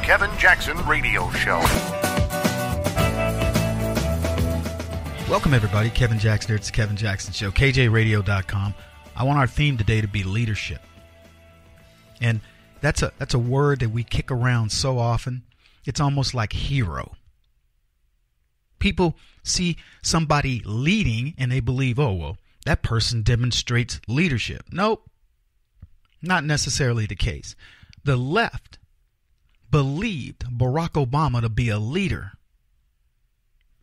Kevin Jackson Radio Show. Welcome, everybody. Kevin Jackson here. It's the Kevin Jackson Show. KJRadio.com. I want our theme today to be leadership. And that's a word that we kick around so often. It's almost like hero. People see somebody leading and they believe, oh, well, that person demonstrates leadership. Nope, not necessarily the case. The left believed Barack Obama to be a leader.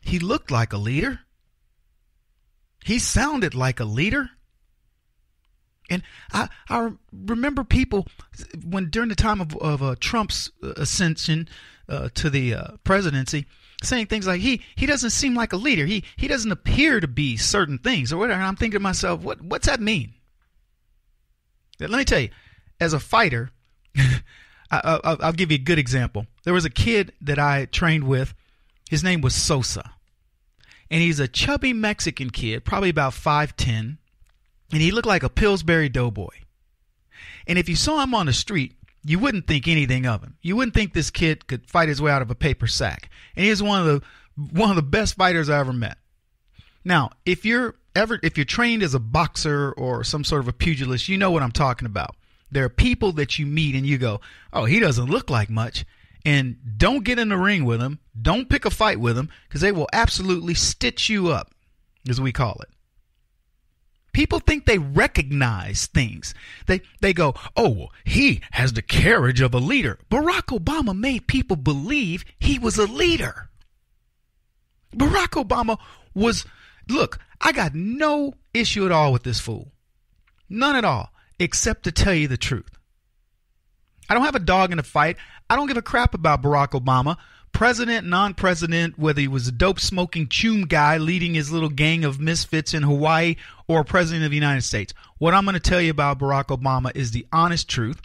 He looked like a leader. He sounded like a leader. And I remember people when during the time of Trump's ascension to the presidency saying things like he doesn't seem like a leader. He doesn't appear to be certain things or whatever. And I'm thinking to myself, what's that mean? Let me tell you, as a fighter, I'll give you a good example. There was a kid that I trained with. His name was Sosa. And he's a chubby Mexican kid, probably about 5'10", and he looked like a Pillsbury Doughboy. And if you saw him on the street, you wouldn't think anything of him. You wouldn't think this kid could fight his way out of a paper sack. And he was one of the best fighters I ever met. Now, if you're trained as a boxer or some sort of a pugilist, you know what I'm talking about. There are people that you meet and you go, oh, he doesn't look like much. And don't get in the ring with him. Don't pick a fight with him because they will absolutely stitch you up, as we call it. People think they recognize things. They go, oh, well, he has the carriage of a leader. Barack Obama made people believe he was a leader. Barack Obama was, look, I got no issue at all with this fool. None at all, except to tell you the truth. I don't have a dog in the fight. I don't give a crap about Barack Obama, president, non-president, whether he was a dope-smoking choom guy leading his little gang of misfits in Hawaii or president of the United States. What I'm going to tell you about Barack Obama is the honest truth.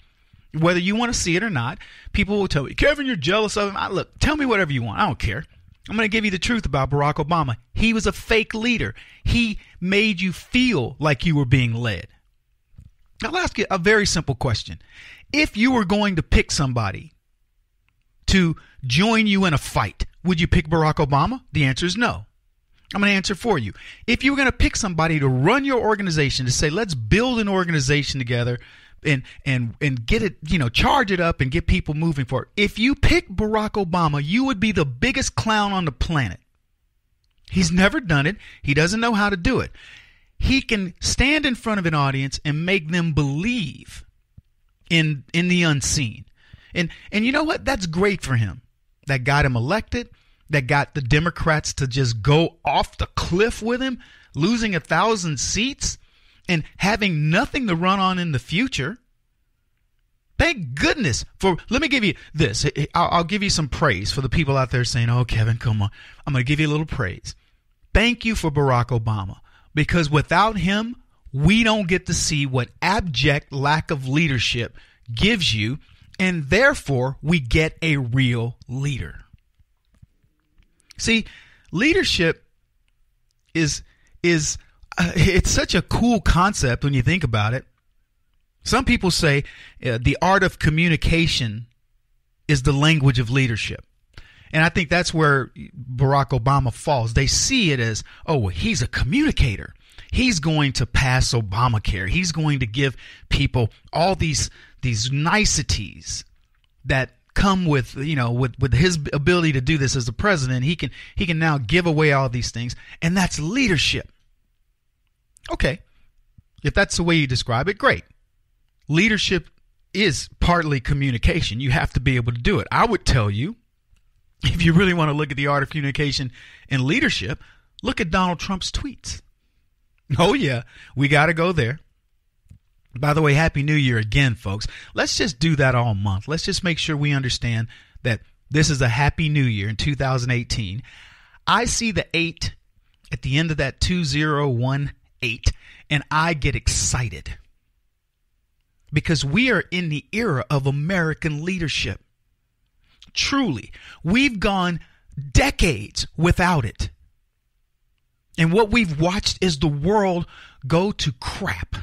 Whether you want to see it or not, people will tell me, Kevin, you're jealous of him. Look, tell me whatever you want. I don't care. I'm going to give you the truth about Barack Obama. He was a fake leader. He made you feel like you were being led. I'll ask you a very simple question. If you were going to pick somebody to join you in a fight, would you pick Barack Obama? The answer is no. I'm going to answer for you. If you were going to pick somebody to run your organization, to say, let's build an organization together and get it, charge it up and get people moving forward. If you pick Barack Obama, you would be the biggest clown on the planet. He's never done it. He doesn't know how to do it. He can stand in front of an audience and make them believe in the unseen. And you know what? That's great for him. That got him elected. That got the Democrats to just go off the cliff with him, losing 1,000 seats and having nothing to run on in the future. Thank goodness let me give you this. I'll give you some praise for the people out there saying, oh, Kevin, come on. I'm going to give you a little praise. Thank you for Barack Obama, because without him, we don't get to see what abject lack of leadership gives you, and therefore we get a real leader. See, leadership is it's such a cool concept when you think about it. Some people say the art of communication is the language of leadership. And I think that's where Barack Obama falls. They see it as, oh, well, he's a communicator. He's going to pass Obamacare. He's going to give people all these niceties that come with, with his ability to do this as a president. He can now give away all these things, and that's leadership. Okay, if that's the way you describe it, great. Leadership is partly communication. You have to be able to do it. I would tell you, if you really want to look at the art of communication and leadership, look at Donald Trump's tweets. Oh, yeah, we got to go there. By the way, Happy New Year again, folks. Let's just do that all month. Let's just make sure we understand that this is a Happy New Year in 2018. I see the 8 at the end of that 2018, and I get excited because we are in the era of American leadership. Truly, we've gone decades without it. And what we've watched is the world go to crap.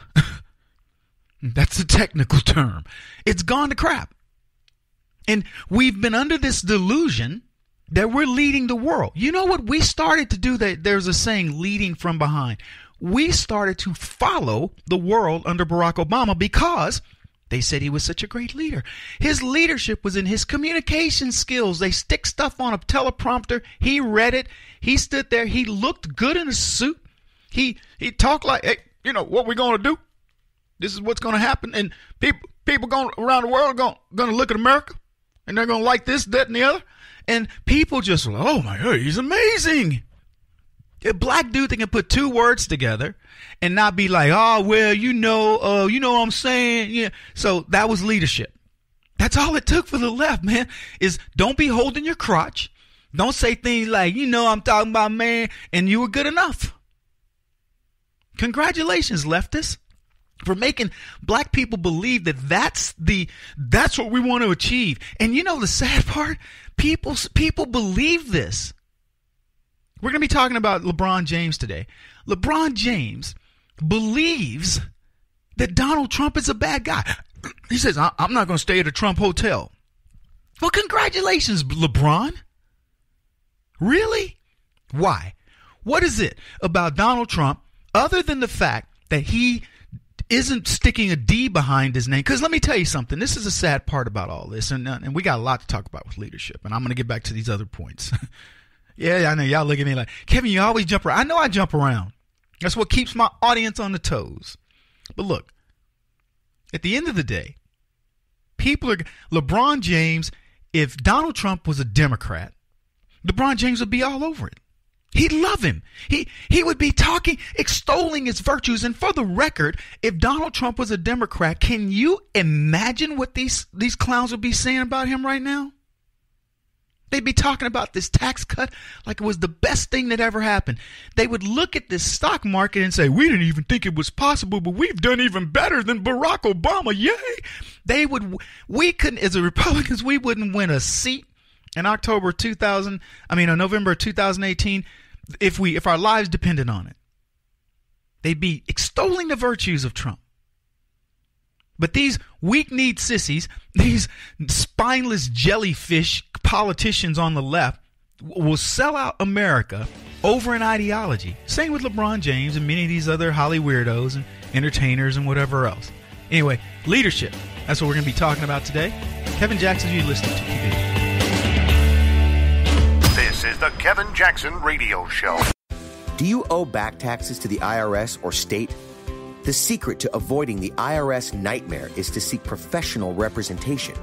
That's the technical term. It's gone to crap. And we've been under this delusion that we're leading the world. You know what? We started to do that. There's a saying, leading from behind. We started to follow the world under Barack Obama because they said he was such a great leader. His leadership was in his communication skills. They stick stuff on a teleprompter. He read it. He stood there. He looked good in a suit. He talked like, hey, you know what we're going to do? This is what's going to happen. And people going around the world going to look at America, and they're going to like this, that, and the other. And people just, oh my God, he's amazing. A black dude that can put two words together and not be like, oh, well, you know what I'm saying? Yeah. So that was leadership. That's all it took for the left, man, is don't be holding your crotch. Don't say things like, I'm talking about, man, and you were good enough. Congratulations, leftists, for making black people believe that that's what we want to achieve. And the sad part, people believe this. We're going to be talking about LeBron James today. LeBron James believes that Donald Trump is a bad guy. He says, I'm not going to stay at a Trump hotel. Well, congratulations, LeBron. Really? Why? What is it about Donald Trump other than the fact that he isn't sticking a D behind his name? Because let me tell you something. This is a sad part about all this. And we got a lot to talk about with leadership. And I'm going to get back to these other points. Yeah, I know. Y'all look at me like, Kevin, you always jump around. I know I jump around. That's what keeps my audience on the toes. But look, at the end of the day, LeBron James, if Donald Trump was a Democrat, LeBron James would be all over it. He'd love him. He would be talking, extolling his virtues. And for the record, if Donald Trump was a Democrat, can you imagine what these clowns would be saying about him right now? They'd be talking about this tax cut like it was the best thing that ever happened. They would look at this stock market and say, we didn't even think it was possible, but we've done even better than Barack Obama. Yay! We couldn't, as Republicans, we wouldn't win a seat in November 2018 if our lives depended on it. They'd be extolling the virtues of Trump. But these weak-kneed sissies, these spineless jellyfish politicians on the left will sell out America over an ideology. Same with LeBron James and many of these other Holly weirdos and entertainers and whatever else. Anyway, leadership. That's what we're going to be talking about today. Kevin Jackson, you listening to TV. This is the Kevin Jackson Radio Show. Do you owe back taxes to the IRS or state? The secret to avoiding the IRS nightmare is to seek professional representation.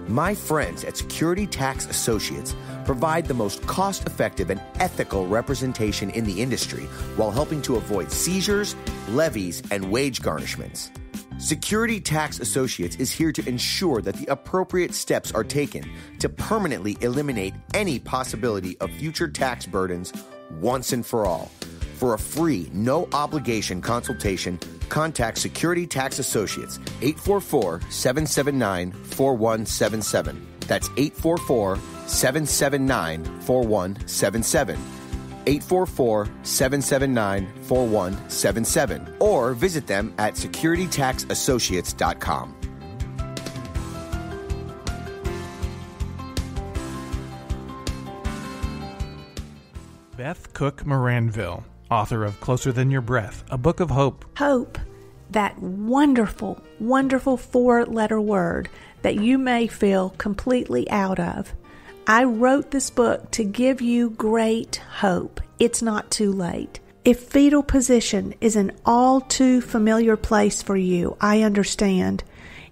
My friends at Security Tax Associates provide the most cost-effective and ethical representation in the industry while helping to avoid seizures, levies, and wage garnishments. Security Tax Associates is here to ensure that the appropriate steps are taken to permanently eliminate any possibility of future tax burdens once and for all. For a free, no-obligation consultation, contact Security Tax Associates, 844-779-4177. That's 844-779-4177. 844-779-4177. Or visit them at securitytaxassociates.com. Beth Cook Moranville, author of Closer Than Your Breath, a book of hope. Hope, that wonderful, wonderful four-letter word that you may feel completely out of. I wrote this book to give you great hope. It's not too late. If fetal position is an all too familiar place for you, I understand.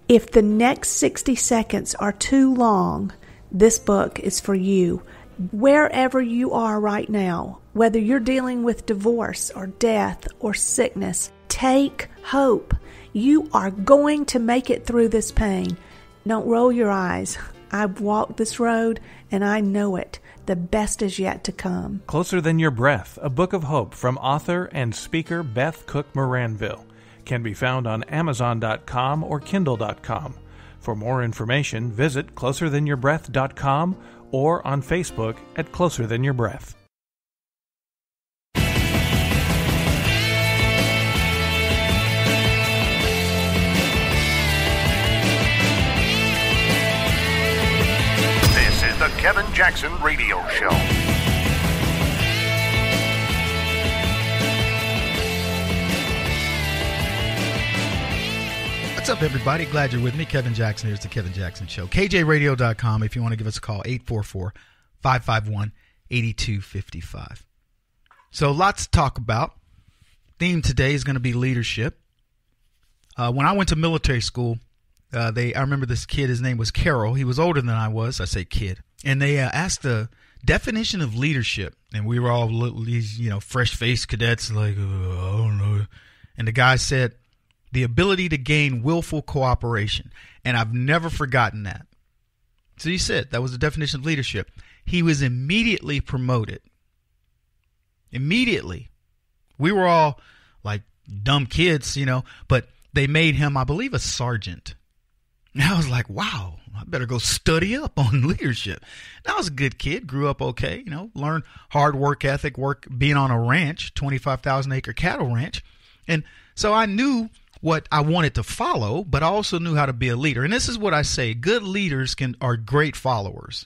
If the next 60 seconds are too long, this book is for you. Wherever you are right now, whether you're dealing with divorce or death or sickness, take hope. You are going to make it through this pain. Don't roll your eyes. I've walked this road and I know it. The best is yet to come. Closer Than Your Breath, a book of hope from author and speaker Beth Cook Moranville, can be found on Amazon.com or Kindle.com. For more information, visit closerthanyourBreath.com or on Facebook at Closer Than Your Breath. Jackson Radio Show. What's up, everybody? Glad you're with me. Kevin Jackson here. It's the Kevin Jackson Show. KJRadio.com if you want to give us a call, 844-551-8255. So lots to talk about. Theme today is going to be leadership. When I went to military school, I remember this kid, his name was Carol. He was older than I was. I say kid. And they asked the definition of leadership. And we were all these, fresh-faced cadets like, I don't know. And the guy said, the ability to gain willful cooperation. And I've never forgotten that. So he said that was the definition of leadership. He was immediately promoted. Immediately. We were all like dumb kids, but they made him, I believe, a sergeant. And I was like, wow, I better go study up on leadership. And I was a good kid, grew up okay, learned hard work ethic, being on a ranch, 25,000 acre cattle ranch. And so I knew what I wanted to follow, but I also knew how to be a leader. And this is what I say, good leaders are great followers.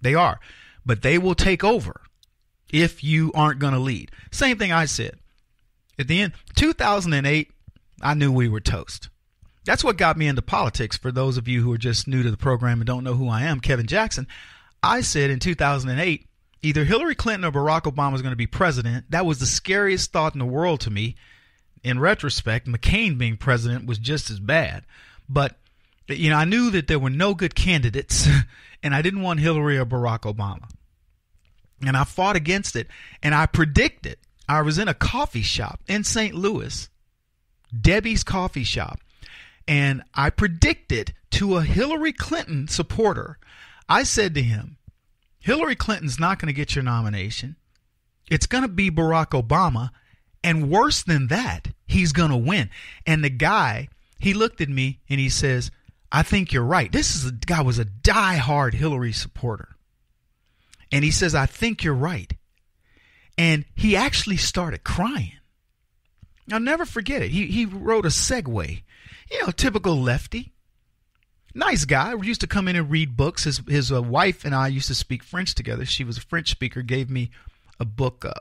They are, but they will take over if you aren't going to lead. Same thing I said. At the end, 2008, I knew we were toast. That's what got me into politics. For those of you who are just new to the program and don't know who I am, Kevin Jackson, I said in 2008, either Hillary Clinton or Barack Obama was going to be president. That was the scariest thought in the world to me. In retrospect, McCain being president was just as bad. But, I knew that there were no good candidates, and I didn't want Hillary or Barack Obama. And I fought against it, and I predicted. I was in a coffee shop in St. Louis, Debbie's Coffee Shop, and I predicted to a Hillary Clinton supporter, I said to him, Hillary Clinton's not going to get your nomination. It's going to be Barack Obama. And worse than that, he's going to win. And the guy, he looked at me and he says, I think you're right. This guy was a diehard Hillary supporter. And he says, I think you're right. And he actually started crying. I'll never forget it. He wrote a segue. Typical lefty. Nice guy. We used to come in and read books. His wife and I used to speak French together. She was a French speaker, gave me a book I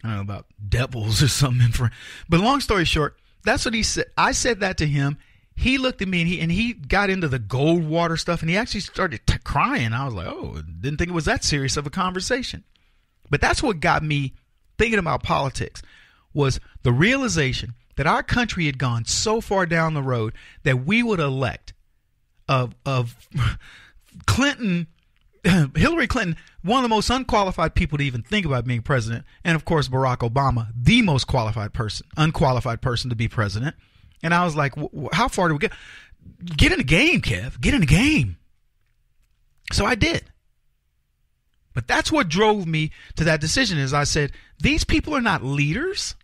don't know, about devils or something. But long story short, that's what he said. I said that to him. He looked at me and he got into the Goldwater stuff and he actually started crying. I was like, oh, didn't think it was that serious of a conversation. But that's what got me thinking about politics, was the realization that our country had gone so far down the road that we would elect of Clinton, Hillary Clinton, one of the most unqualified people to even think about being president, and of course Barack Obama, the most unqualified person to be president. And I was like, how far do we get? Get in the game, Kev. Get in the game. So I did. But that's what drove me to that decision, is I said, these people are not leaders.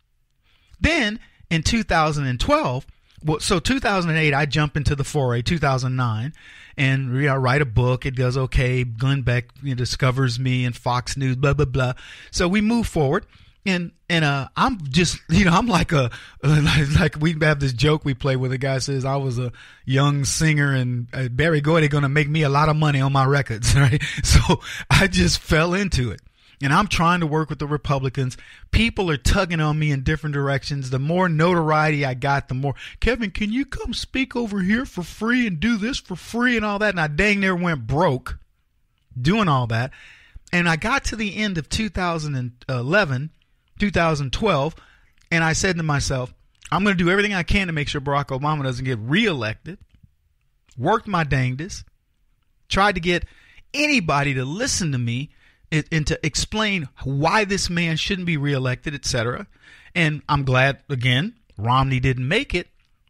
Then in 2012, so 2008, I jump into the foray, 2009, and I write a book. It does okay. Glenn Beck discovers me and Fox News, blah, blah, blah. So we move forward. And I'm just, I'm like like we have this joke we play where the guy says I was a young singer and Barry Gordy going to make me a lot of money on my records, right? So I just fell into it. And I'm trying to work with the Republicans. People are tugging on me in different directions. The more notoriety I got, the more, Kevin, can you come speak over here for free and do this for free and all that? And I dang near went broke doing all that. And I got to the end of 2011, 2012, and I said to myself, I'm going to do everything I can to make sure Barack Obama doesn't get reelected. Worked my dangdest. Tried to get anybody to listen to me and to explain why this man shouldn't be reelected, etc. And I'm glad, again, Romney didn't make it,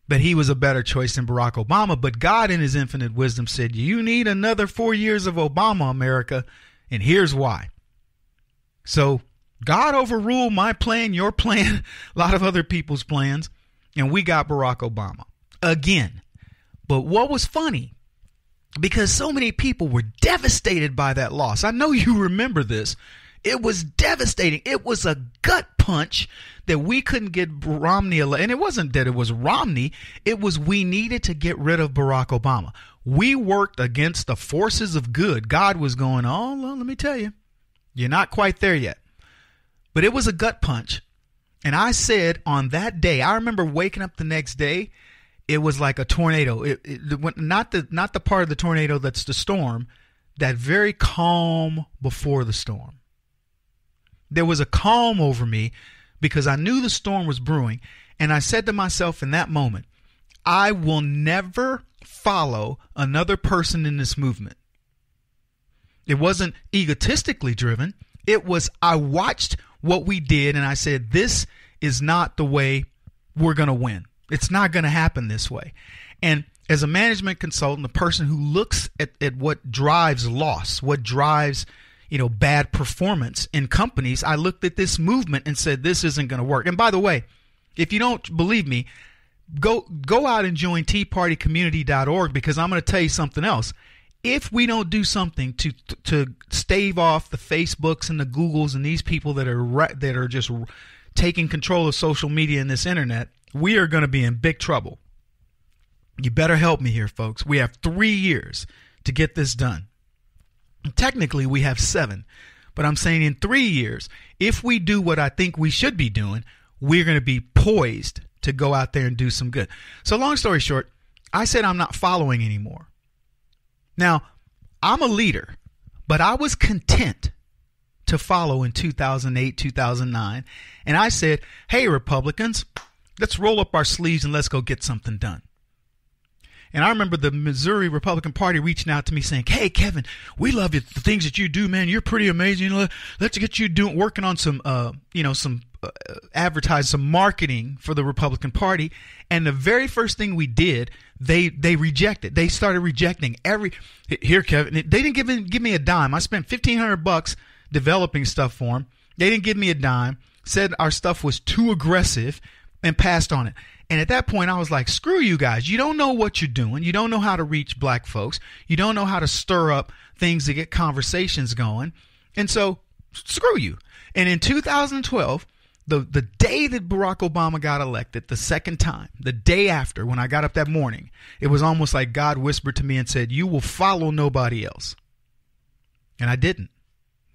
but he was a better choice than Barack Obama. But God in his infinite wisdom said, you need another 4 years of Obama, America, and here's why. So God overruled my plan, your plan, a lot of other people's plans, and we got Barack Obama again. But what was funny, because so many people were devastated by that loss. I know you remember this. It was devastating. It was a gut punch that we couldn't get Romney elected. And it wasn't that it was Romney. It was we needed to get rid of Barack Obama. We worked against the forces of good. God was going, oh, well, let me tell you, you're not quite there yet. But it was a gut punch. And I said on that day, I remember waking up the next day, it was like a tornado. Not the part of the tornado that's the storm, that very calm before the storm. There was a calm over me because I knew the storm was brewing. And I said to myself in that moment, I will never follow another person in this movement. It wasn't egotistically driven. It was, I watched what we did and I said, this is not the way we're going to win. It's not going to happen this way. And as a management consultant, the person who looks at what drives loss, what drives, bad performance in companies, I looked at this movement and said, this isn't going to work. And by the way, if you don't believe me, go out and join teapartycommunity.org, because I'm going to tell you something else. If we don't do something to stave off the Facebooks and the Googles and these people that are just taking control of social media and this internet, we are going to be in big trouble. You better help me here, folks. We have 3 years to get this done. Technically, we have 7. But I'm saying in 3 years, if we do what I think we should be doing, we're going to be poised to go out there and do some good. So long story short, I said I'm not following anymore. Now, I'm a leader, but I was content to follow in 2008, 2009. And I said, hey, Republicans, let's roll up our sleeves and let's go get something done. And I remember the Missouri Republican Party reaching out to me saying, hey, Kevin, we love you, the things that you do, man. You're pretty amazing. Let's get you working on some advertise, some marketing for the Republican Party. And the very first thing we did, they rejected. They started rejecting here, Kevin. They didn't give me a dime. I spent $1,500 developing stuff for them. They didn't give me a dime, said our stuff was too aggressive, and passed on it. And at that point, I was like, screw you guys. You don't know what you're doing. You don't know how to reach black folks. You don't know how to stir up things to get conversations going. And so, screw you. And in 2012, the day that Barack Obama got elected, the second time, the day after, when I got up that morning, it was almost like God whispered to me and said, you will follow nobody else. And I didn't.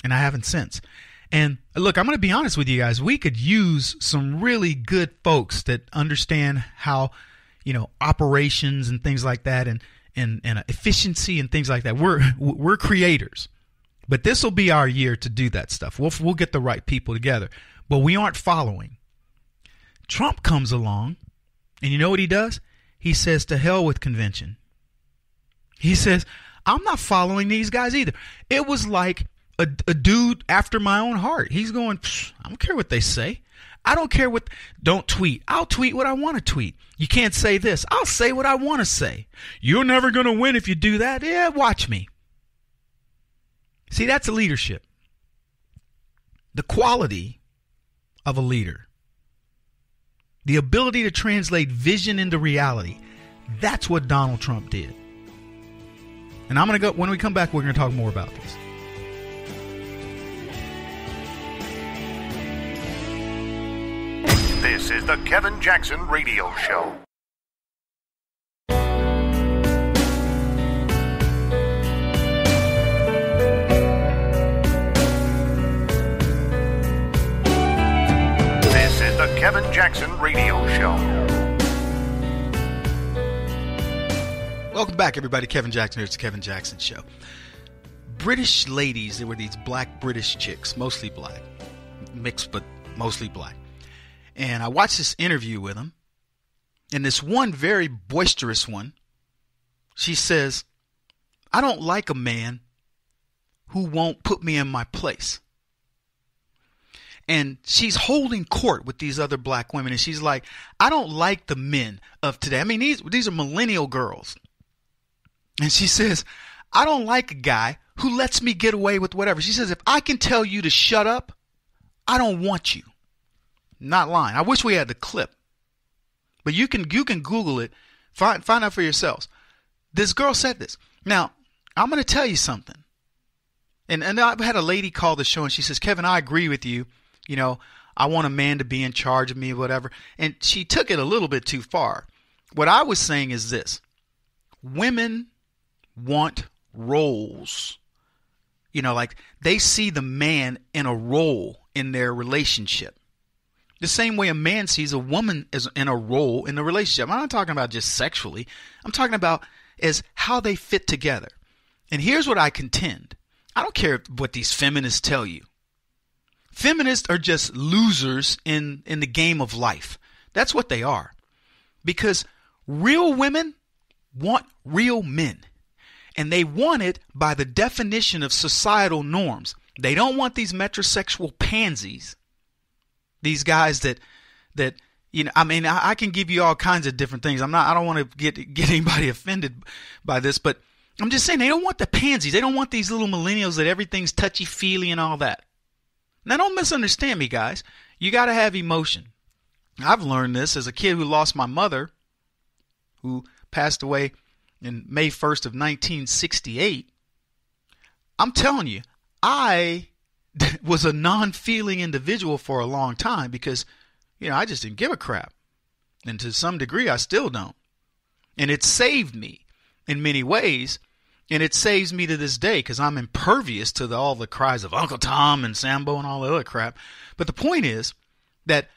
And I haven't since. And look, I'm going to be honest with you guys. We could use some really good folks that understand how, operations and things like that, and efficiency and things like that. We're creators, but this will be our year to do that stuff. We'll get the right people together, but we aren't following. Trump comes along, and you know what he does? He says, to hell with convention. He says, I'm not following these guys either. It was like a dude after my own heart. He's going, I don't care what they say. I don't care don't tweet. I'll tweet what I want to tweet. You can't say this. I'll say what I want to say. You're never going to win if you do that. Yeah, watch me. See, that's leadership. The quality of a leader. The ability to translate vision into reality. That's what Donald Trump did. And I'm going to go, when we come back, we're going to talk more about this. This is the Kevin Jackson Radio Show. This is the Kevin Jackson Radio Show. Welcome back, everybody. Kevin Jackson here. It's the Kevin Jackson Show. British ladies, they were these black British chicks, mostly black, mixed but mostly black. And I watched this interview with them, and this one very boisterous one, she says, I don't like a man who won't put me in my place. And she's holding court with these other black women, and she's like, I don't like the men of today. I mean, these are millennial girls. And she says, I don't like a guy who lets me get away with whatever. She says, if I can tell you to shut up, I don't want you. Not lying. I wish we had the clip, but you can Google it, find out for yourselves. This girl said this. Now, I'm going to tell you something. And I've had a lady call the show and she says, Kevin, I agree with you. I want a man to be in charge of me, whatever. And she took it a little bit too far. What I was saying is this. Women want roles. You know, like they see the man in a role in their relationship. The same way a man sees a woman as in a role in the relationship. I'm not talking about just sexually. I'm talking about as how they fit together. And here's what I contend. I don't care what these feminists tell you. Feminists are just losers in the game of life. That's what they are. Because real women want real men. And they want it by the definition of societal norms. They don't want these metrosexual pansies. These guys that you know, I mean, I can give you all kinds of different things. I don't want to get anybody offended by this, but I'm just saying they don't want the pansies. They don't want these little millennials that everything's touchy-feely and all that. Now, don't misunderstand me, guys. You got to have emotion. I've learned this as a kid who lost my mother, who passed away in May 1st of 1968. I'm telling you, I was a non-feeling individual for a long time because, you know, I just didn't give a crap. And to some degree, I still don't. And it saved me in many ways. And it saves me to this day because I'm impervious to all the cries of Uncle Tom and Sambo and all the other crap. But the point is that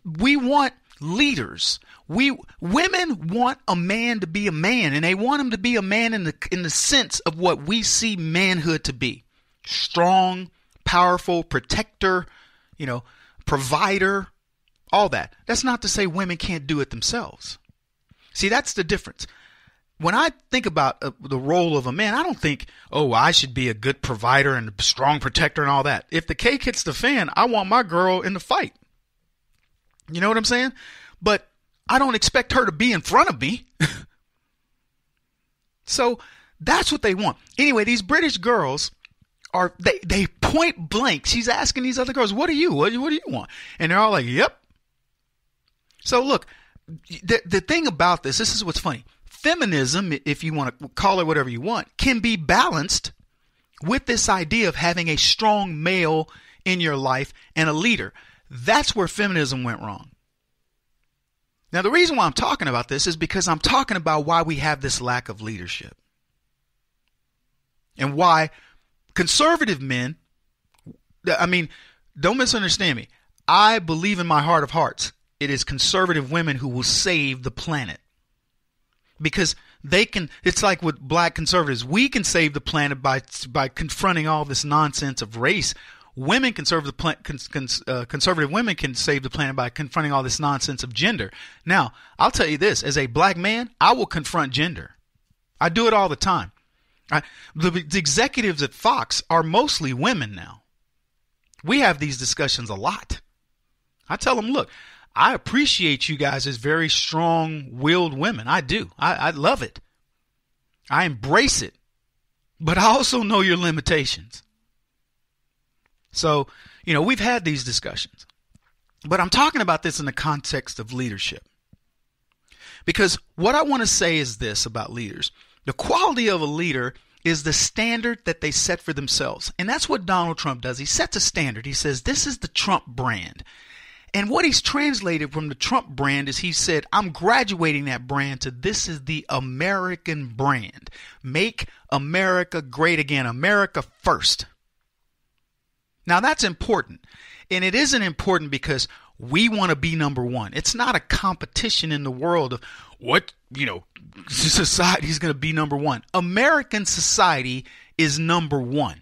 we want leaders. Women want a man to be a man, and they want him to be a man in the sense of what we see manhood to be. Strong, powerful, protector, you know, provider, all that. That's not to say women can't do it themselves. See, that's the difference. When I think about the role of a man, I don't think, oh, I should be a good provider and a strong protector and all that. If the cake hits the fan, I want my girl in the fight. You know what I'm saying? But I don't expect her to be in front of me. So that's what they want. Anyway, these British girls are, they point blank. She's asking these other girls, what do you want? And they're all like, yep. So look, the thing about this is what's funny. Feminism, if you want to call it whatever you want, can be balanced with this idea of having a strong male in your life and a leader. That's where feminism went wrong. Now, the reason why I'm talking about this is because I'm talking about why we have this lack of leadership. And why conservative men, I mean, don't misunderstand me. I believe in my heart of hearts, it is conservative women who will save the planet. Because they can, it's like with black conservatives, we can save the planet by confronting all this nonsense of race. Conservative women can save the planet by confronting all this nonsense of gender. Now, I'll tell you this, as a black man, I will confront gender. I do it all the time. The executives at Fox are mostly women now. We have these discussions a lot. I tell them, look, I appreciate you guys as very strong-willed women. I do. I love it. I embrace it. But I also know your limitations. So, you know, we've had these discussions. But I'm talking about this in the context of leadership. Because what I want to say is this about leaders. The quality of a leader is the standard that they set for themselves. And that's what Donald Trump does. He sets a standard. He says, this is the Trump brand. And what he's translated from the Trump brand is he said, I'm graduating that brand to this is the American brand. Make America great again. America first. Now that's important. And it isn't important because we want to be number one. It's not a competition in the world of what, you know, society is going to be number one. American society is number one.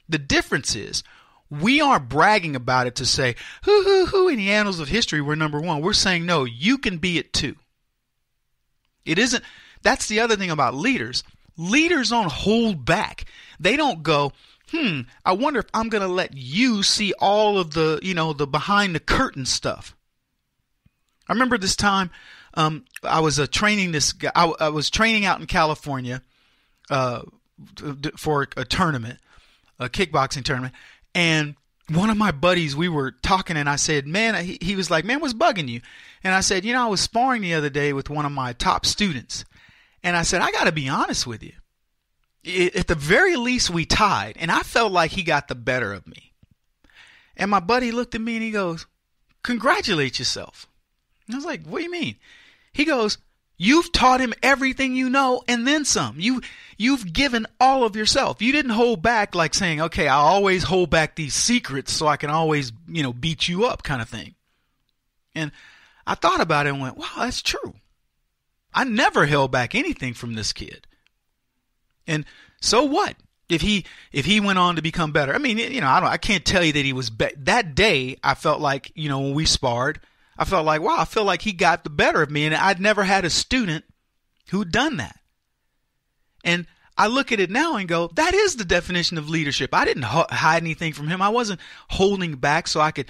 The difference is we aren't bragging about it to say, hoo, in the annals of history, we're number one. We're saying, no, you can be it too. It isn't. That's the other thing about leaders. Leaders don't hold back. They don't go, I wonder if I'm going to let you see all of the, you know, the behind the curtain stuff. I remember this time I was training this guy. I was training out in California for a tournament, a kickboxing tournament. And one of my buddies, we were talking and I said, man, he was like, man, what's bugging you? And I said, you know, I was sparring the other day with one of my top students. And I said, I got to be honest with you. At the very least, we tied. And I felt like he got the better of me. And my buddy looked at me and he goes, congratulate yourself. And I was like, what do you mean? He goes, you've taught him everything you know and then some. You've given all of yourself. You didn't hold back like saying, okay, I'll always hold back these secrets so I can always, beat you up kind of thing. And I thought about it and went, wow, that's true. I never held back anything from this kid. And so what? If he went on to become better, I mean, I can't tell you that he was that day. I felt like, when we sparred, I felt like, wow, I feel like he got the better of me, and I'd never had a student who'd done that. And I look at it now and go, that is the definition of leadership. I didn't hide anything from him. I wasn't holding back so I could,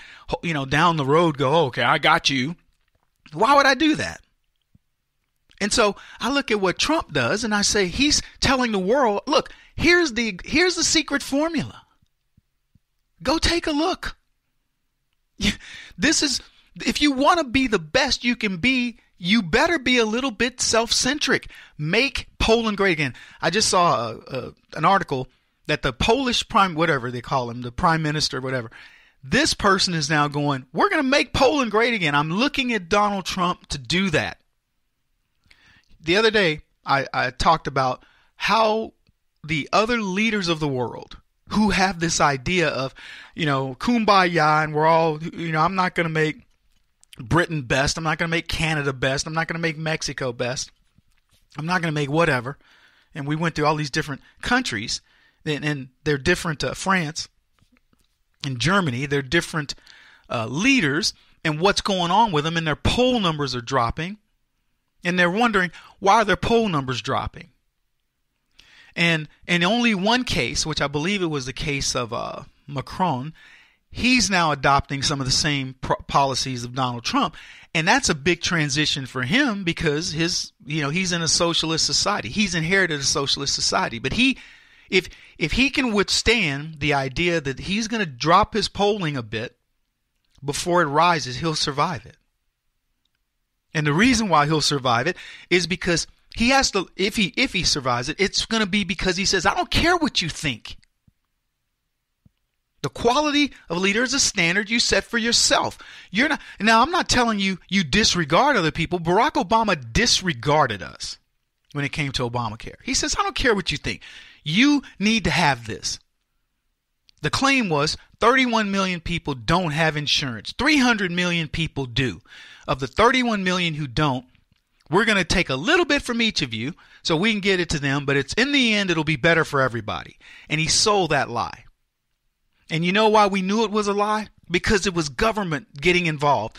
down the road go, oh, okay, I got you. Why would I do that? And so I look at what Trump does and I say, he's telling the world, look, here's the secret formula. Go take a look. This is, if you want to be the best you can be, you better be a little bit self-centric. Make Poland great again. I just saw an article that the Polish whatever they call him, the prime minister, whatever, this person is now going, we're going to make Poland great again. I'm looking at Donald Trump to do that. The other day, I talked about how the other leaders of the world who have this idea of, kumbaya, and we're all, I'm not going to make Britain best. I'm not going to make Canada best. I'm not going to make Mexico best. I'm not going to make whatever. And we went through all these different countries, and they're different. France and Germany, they're different leaders, and what's going on with them, and their poll numbers are dropping. And they're wondering, why are their poll numbers dropping? And in only one case, which I believe it was the case of Macron, he's now adopting some of the same policies of Donald Trump. And that's a big transition for him because he's in a socialist society. He's inherited a socialist society. But if he can withstand the idea that he's going to drop his polling a bit before it rises, he'll survive it. And the reason why he'll survive it is because he has to, if he survives it, it's going to be because he says, I don't care what you think. The quality of a leader is a standard you set for yourself. Now, I'm not telling you disregard other people. Barack Obama disregarded us when it came to Obamacare. He says, I don't care what you think. You need to have this. The claim was 31 million people don't have insurance. 300 million people do. Of the 31 million who don't, we're going to take a little bit from each of you so we can get it to them, but it's in the end, it'll be better for everybody. And he sold that lie. And you know why we knew it was a lie? Because it was government getting involved,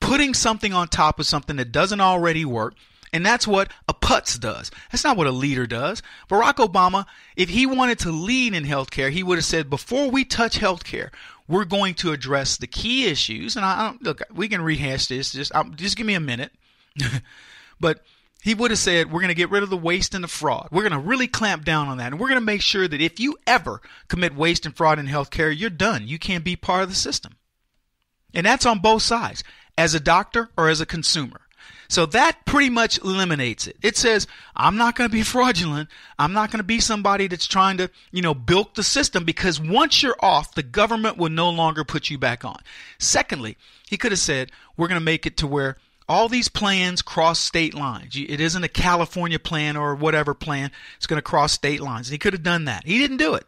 putting something on top of something that doesn't already work. And that's what a putz does. That's not what a leader does. Barack Obama, if he wanted to lead in healthcare, he would have said, before we touch healthcare, we're going to address the key issues. And look, we can rehash this. Just give me a minute. But he would have said, we're going to get rid of the waste and the fraud. We're going to really clamp down on that. And we're going to make sure that if you ever commit waste and fraud in healthcare, you're done. You can't be part of the system. And that's on both sides, as a doctor or as a consumer. So that pretty much eliminates it. It says, I'm not going to be fraudulent. I'm not going to be somebody that's trying to, bilk the system, because once you're off, the government will no longer put you back on. Secondly, he could have said, we're going to make it to where all these plans cross state lines. It isn't a California plan or whatever plan. It's going to cross state lines. And he could have done that. He didn't do it.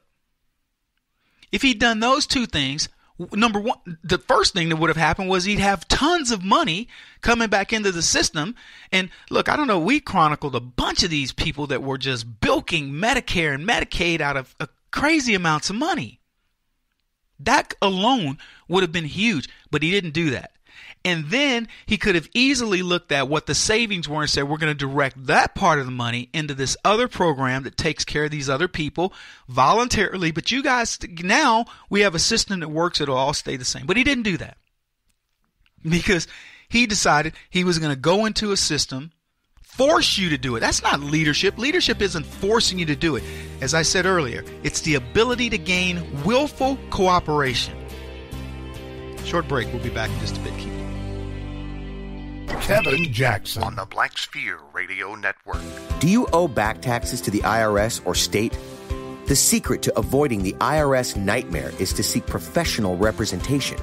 If he'd done those two things, number one, the first thing that would have happened was he'd have tons of money coming back into the system. And look, I don't know, we chronicled a bunch of these people that were just bilking Medicare and Medicaid out of crazy amounts of money. That alone would have been huge, but he didn't do that. And then he could have easily looked at what the savings were and said, we're going to direct that part of the money into this other program that takes care of these other people voluntarily. But you guys, now we have a system that works. It'll all stay the same. But he didn't do that because he decided he was going to go into a system, force you to do it. That's not leadership. Leadership isn't forcing you to do it. As I said earlier, it's the ability to gain willful cooperation. Short break. We'll be back in just a bit. Keep it. Kevin Jackson on the Black Sphere Radio Network. Do you owe back taxes to the IRS or state? The secret to avoiding the IRS nightmare is to seek professional representation.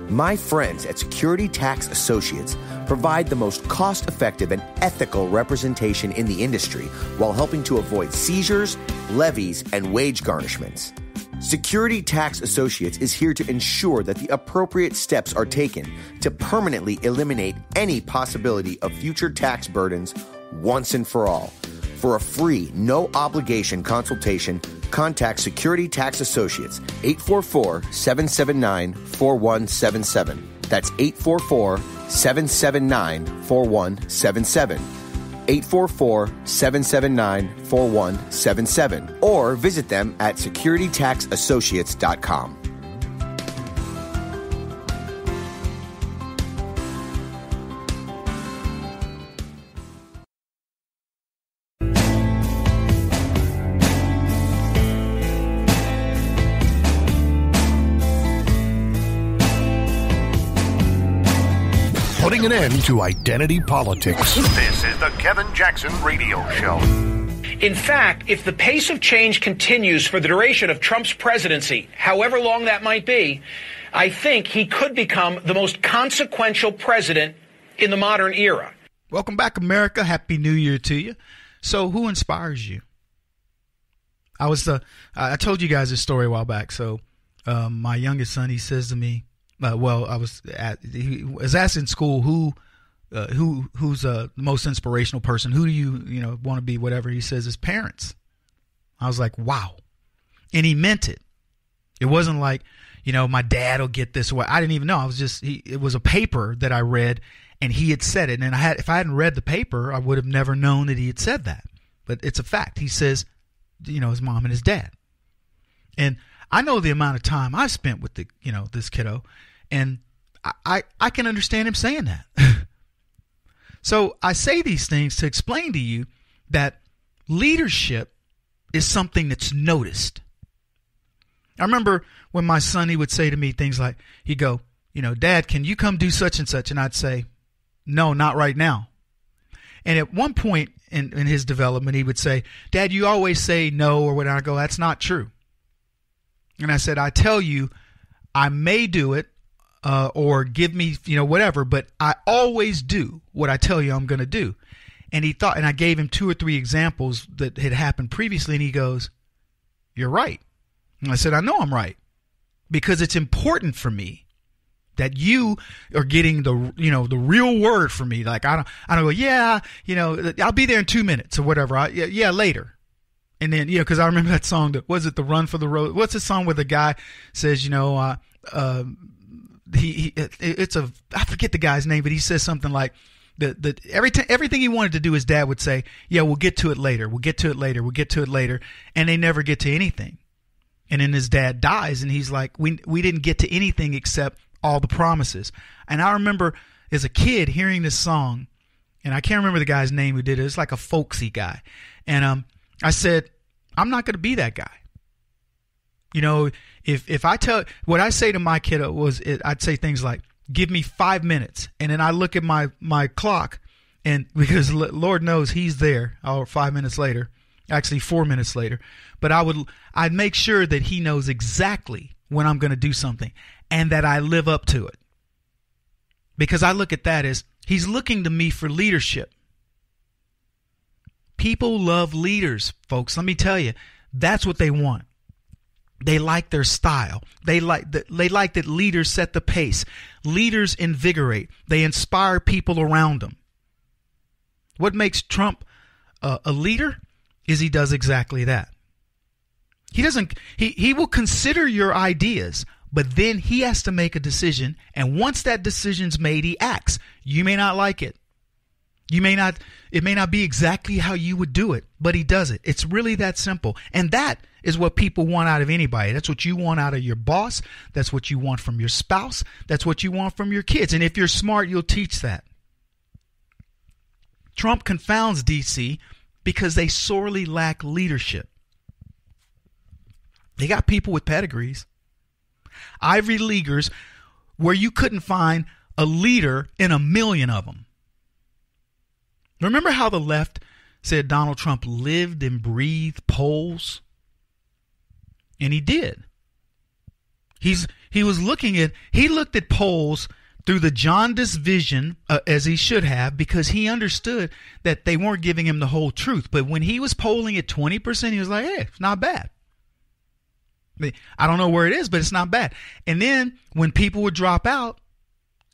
My friends at Security Tax Associates provide the most cost-effective and ethical representation in the industry while helping to avoid seizures, levies, and wage garnishments. Security Tax Associates is here to ensure that the appropriate steps are taken to permanently eliminate any possibility of future tax burdens once and for all. For a free, no-obligation consultation, contact Security Tax Associates, 844-779-4177. That's 844-779-4177. 844-779-4177. Or visit them at securitytaxassociates.com. Putting an end to identity politics. This is the Kevin Jackson Radio Show. In fact, if the pace of change continues for the duration of Trump's presidency, however long that might be, I think he could become the most consequential president in the modern era. Welcome back, America. Happy New Year to you. So who inspires you? I told you guys this story a while back. So my youngest son, he says to me, he was asked in school who's the most inspirational person. Who do you want to be? Whatever. He says his parents. I was like, wow, and he meant it. It wasn't like my dad will get this way. I didn't even know. It was a paper that I read, and he had said it. And if I hadn't read the paper, I would have never known that he had said that. But it's a fact. He says, his mom and his dad, and I know the amount of time I spent with this kiddo. And I can understand him saying that. So I say these things to explain to you that leadership is something that's noticed. I remember when my son, he would say to me things like, he'd go, Dad, can you come do such and such? And I'd say, no, not right now. And at one point in his development, he would say, Dad, you always say no or whatever. I go, that's not true. And I said, I tell you, I may do it. Or give me, whatever, but I always do what I tell you I'm going to do. And he thought, and I gave him 2 or 3 examples that had happened previously, and he goes, you're right. And I said, I know I'm right, because it's important for me that you are getting the real word for me. Like, I don't go, yeah, I'll be there in 2 minutes or whatever. Yeah, later. And then, because I remember that song, was it the Run for the Road? What's the song where the guy says, I forget the guy's name, but he says something like everything he wanted to do, his dad would say, yeah, we'll get to it later. We'll get to it later. We'll get to it later. And they never get to anything. And then his dad dies, and he's like, we didn't get to anything except all the promises. And I remember as a kid hearing this song, and I can't remember the guy's name who did it. It's like a folksy guy. And I said, I'm not going to be that guy. If I tell, what I say to my kiddo I'd say things like, give me 5 minutes. And then I look at my clock, and because Lord knows he's there 5 minutes later, actually 4 minutes later. But I'd make sure that he knows exactly when I'm going to do something and that I live up to it. Because I look at that as he's looking to me for leadership. People love leaders, folks. Let me tell you, that's what they want. They like their style. They like that leaders set the pace. Leaders invigorate. They inspire people around them. What makes Trump a leader is he does exactly that. He will consider your ideas, but then he has to make a decision. And once that decision's made, he acts. You may not like it. It may not be exactly how you would do it, but he does it. It's really that simple. And that is what people want out of anybody. That's what you want out of your boss. That's what you want from your spouse. That's what you want from your kids. And if you're smart, you'll teach that. Trump confounds D.C. because they sorely lack leadership. They got people with pedigrees. Ivy Leaguers where you couldn't find a leader in a million of them. Remember how the left said Donald Trump lived and breathed polls? And he did. He's he looked at polls through the jaundiced vision, as he should have, because he understood that they weren't giving him the whole truth. But when he was polling at 20%, he was like, hey, it's not bad. I don't know where it is, but it's not bad. And then when people would drop out,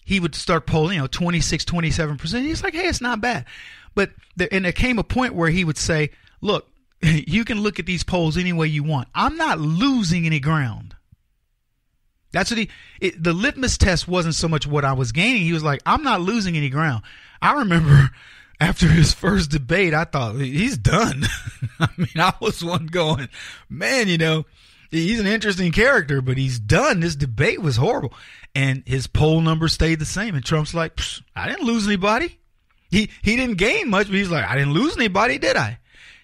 he would start polling, 26, 27%. He's like, hey, it's not bad. But there came a point where he would say, look, you can look at these polls any way you want. I'm not losing any ground. That's what the litmus test wasn't so much what I was gaining. He was like, I'm not losing any ground. I remember after his first debate, I thought, he's done. I mean, I was one going, man, he's an interesting character, but he's done. This debate was horrible. And his poll numbers stayed the same. And Trump's like, I didn't lose anybody. He didn't gain much, but he's like, I didn't lose anybody, did I?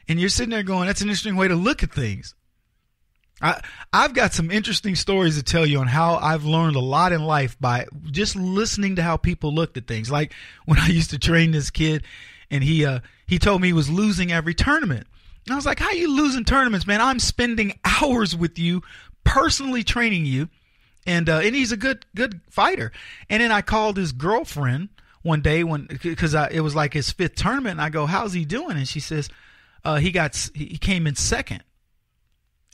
And you're sitting there going, that's an interesting way to look at things. I've got some interesting stories to tell you on how I've learned a lot in life by just listening to how people looked at things. Like when I used to train this kid, and he told me he was losing every tournament. And I was like, how are you losing tournaments, man? I'm spending hours with you, personally training you, and he's a good fighter. And then I called his girlfriend one day because it was like his 5th tournament, and I go, how's he doing? And she says, he came in second.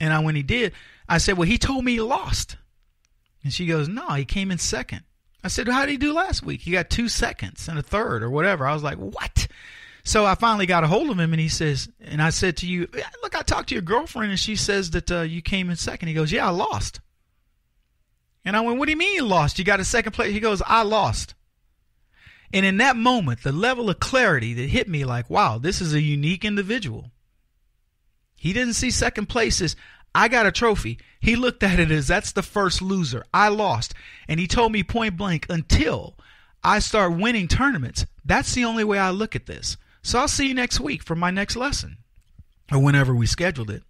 And when he did, I said, well, he told me he lost. And she goes, no, he came in second. I said, well, how did he do last week? He got 2 seconds and a third or whatever. I was like, what? So I finally got a hold of him, and he says, and I said to you, look, I talked to your girlfriend, and she says that you came in second. He goes, yeah, I lost. And I went, what do you mean you lost? You got a second place? He goes, I lost. And in that moment, the level of clarity that hit me like, wow, this is a unique individual. He didn't see second place as I got a trophy. He looked at it as that's the first loser. I lost. And he told me point blank, until I start winning tournaments, that's the only way I look at this. So I'll see you next week for my next lesson, or whenever we scheduled it.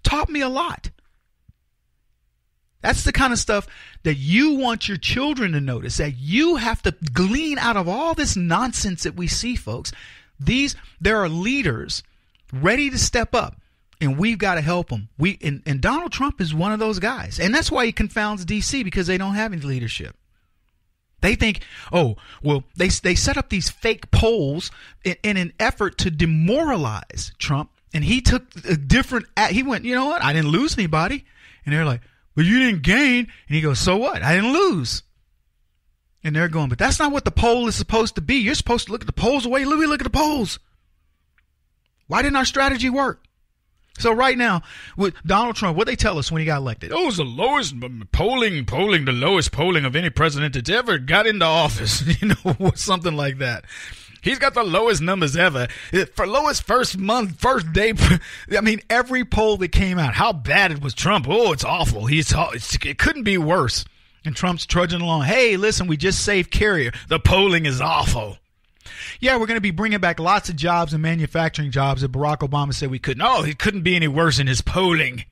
Taught me a lot. That's the kind of stuff that you want your children to notice, that you have to glean out of all this nonsense that we see, folks. There are leaders ready to step up, and we've got to help them. And Donald Trump is one of those guys. And that's why he confounds D.C., because they don't have any leadership. They think, they set up these fake polls in an effort to demoralize Trump. And he took he went, you know what? I didn't lose anybody. And they're like, well, you didn't gain. And he goes, so what? I didn't lose. And they're going, but that's not what the poll is supposed to be. You're supposed to look at the polls the way we look at the polls. Why didn't our strategy work? So right now, with Donald Trump, what they tell us when he got elected? Oh, it's the lowest polling, the lowest polling of any president that's ever got into office. Something like that. He's got the lowest numbers ever. For lowest first day. I mean, every poll that came out, how bad it was Trump. Oh, it's awful. It couldn't be worse. And Trump's trudging along. Hey, listen, we just saved Carrier. The polling is awful. Yeah, we're going to be bringing back lots of jobs and manufacturing jobs that Barack Obama said we couldn't. Oh, it couldn't be any worse in his polling.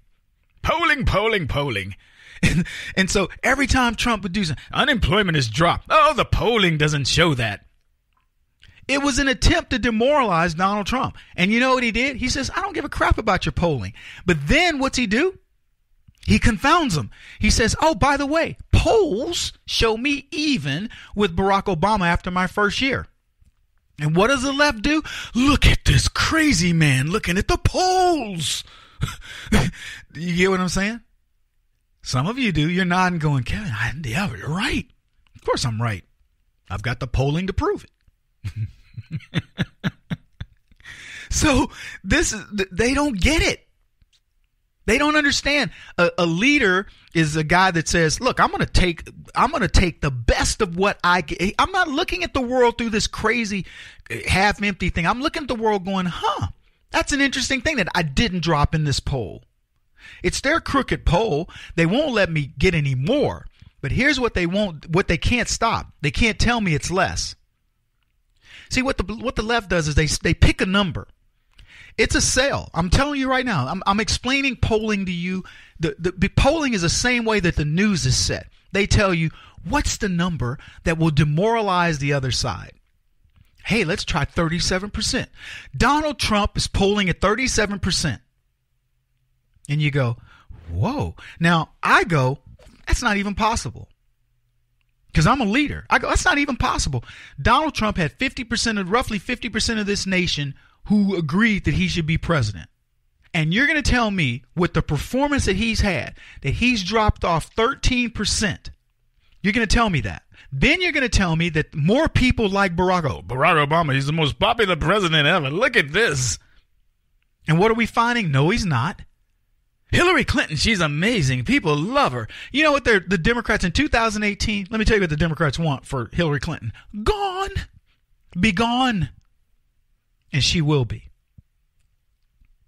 Polling. And so every time Trump would do something, unemployment has dropped. Oh, the polling doesn't show that. It was an attempt to demoralize Donald Trump. And you know what he did? He says, I don't give a crap about your polling. But then what's he do? He confounds them. He says, oh, by the way, polls show me even with Barack Obama after my first year. And what does the left do? Look at this crazy man looking at the polls. You get what I'm saying? Some of you do. You're nodding going, Kevin, yeah, you're right. Of course I'm right. I've got the polling to prove it. So they don't get it. They don't understand. A leader is a guy that says, look, I'm going to take the best of what I get. I'm not looking at the world through this crazy half empty thing. I'm looking at the world going, that's an interesting thing that I didn't drop in this poll. It's their crooked poll. They won't let me get any more. But here's what they what they can't stop. They can't tell me it's less. See, what the left does is they pick a number. It's a sale. I'm telling you right now. I'm explaining polling to you. The polling is the same way that the news is set. They tell you, what's the number that will demoralize the other side? Hey, let's try 37%. Donald Trump is polling at 37%. And you go, whoa. Now, I go, that's not even possible. Because I'm a leader. I go, that's not even possible. Donald Trump had roughly 50% of this nation who agreed that he should be president. And you're going to tell me with the performance that he's had, that he's dropped off 13%. You're going to tell me that. Then you're going to tell me that more people like Barack Obama, he's the most popular president ever. Look at this. And what are we finding? No, he's not. Hillary Clinton, she's amazing. People love her. You know what the Democrats in 2018, let me tell you what the Democrats want for Hillary Clinton. Gone. Be gone. And she will be.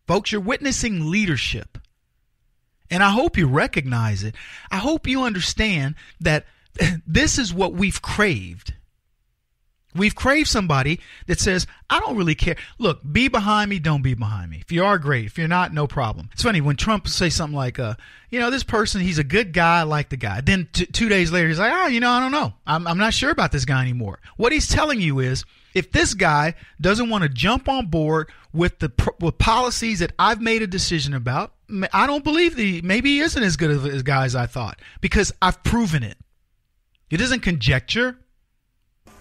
Folks, you're witnessing leadership. And I hope you recognize it. I hope you understand that this is what we've craved. We've craved somebody that says, I don't really care. Look, be behind me, don't be behind me. If you are, great. If you're not, no problem. It's funny when Trump says something like, this person, he's a good guy, I like the guy. Then 2 days later, he's like, I don't know. I'm not sure about this guy anymore. What he's telling you is, if this guy doesn't want to jump on board with with policies that I've made a decision about, I don't believe maybe he isn't as good of a guy as I thought, because I've proven it. It isn't conjecture.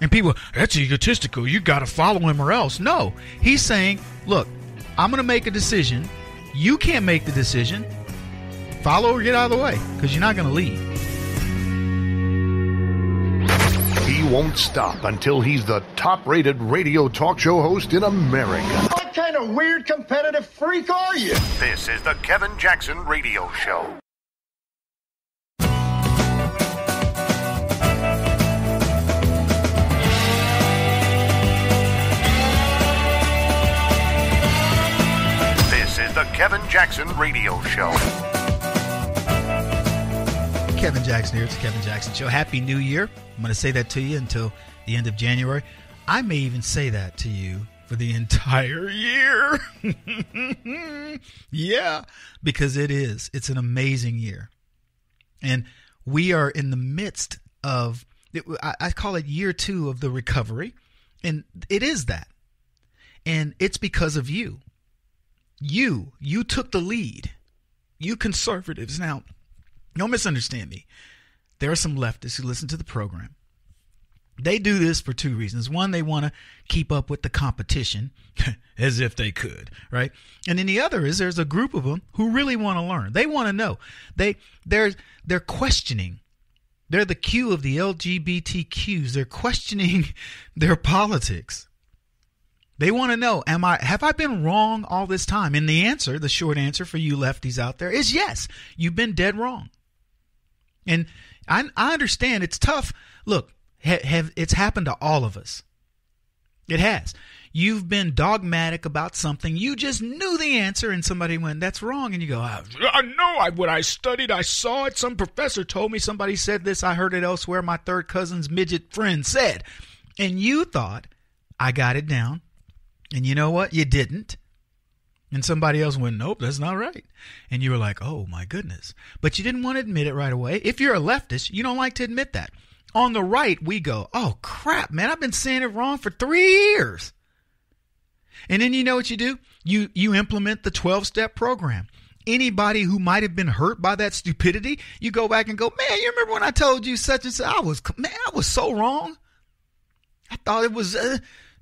And people, that's egotistical. You got to follow him or else. No, he's saying, look, I'm going to make a decision. You can't make the decision. Follow or get out of the way, because you're not going to lead. He won't stop until he's the top-rated radio talk show host in America. What kind of weird competitive freak are you? This is the Kevin Jackson Radio Show. This is the Kevin Jackson Radio Show. Kevin Jackson here. It's the Kevin Jackson Show. Happy New Year. I'm going to say that to you until the end of January. I may even say that to you for the entire year. Yeah, because it is. It's an amazing year. And we are in the midst of, I call it year 2 of the recovery. And it is that. And it's because of you. You took the lead. You conservatives. Now, don't misunderstand me. There are some leftists who listen to the program. They do this for 2 reasons. One, they want to keep up with the competition as if they could, right? And then the other is there's a group of them who really want to learn. They want to know. They're questioning. They're the Q of the LGBTQs. They're questioning their politics. They want to know, have I been wrong all this time? And the short answer for you lefties out there is yes, you've been dead wrong. And I understand it's tough. Look, it's happened to all of us. It has. You've been dogmatic about something. You just knew the answer and somebody went, that's wrong. And you go, I know what I studied. I saw it. Some professor told me, somebody said this. I heard it elsewhere. My third cousin's midget friend said. And you thought, I got it down. And you know what? You didn't. And somebody else went, nope, that's not right. And you were like, oh, my goodness. But you didn't want to admit it right away. If you're a leftist, you don't like to admit that. On the right, we go, oh, crap, man, I've been saying it wrong for 3 years. And then you know what you do? You implement the 12-step program. Anybody who might have been hurt by that stupidity, you go back and go, man, you remember when I told you such and such? I was so wrong. I thought it was,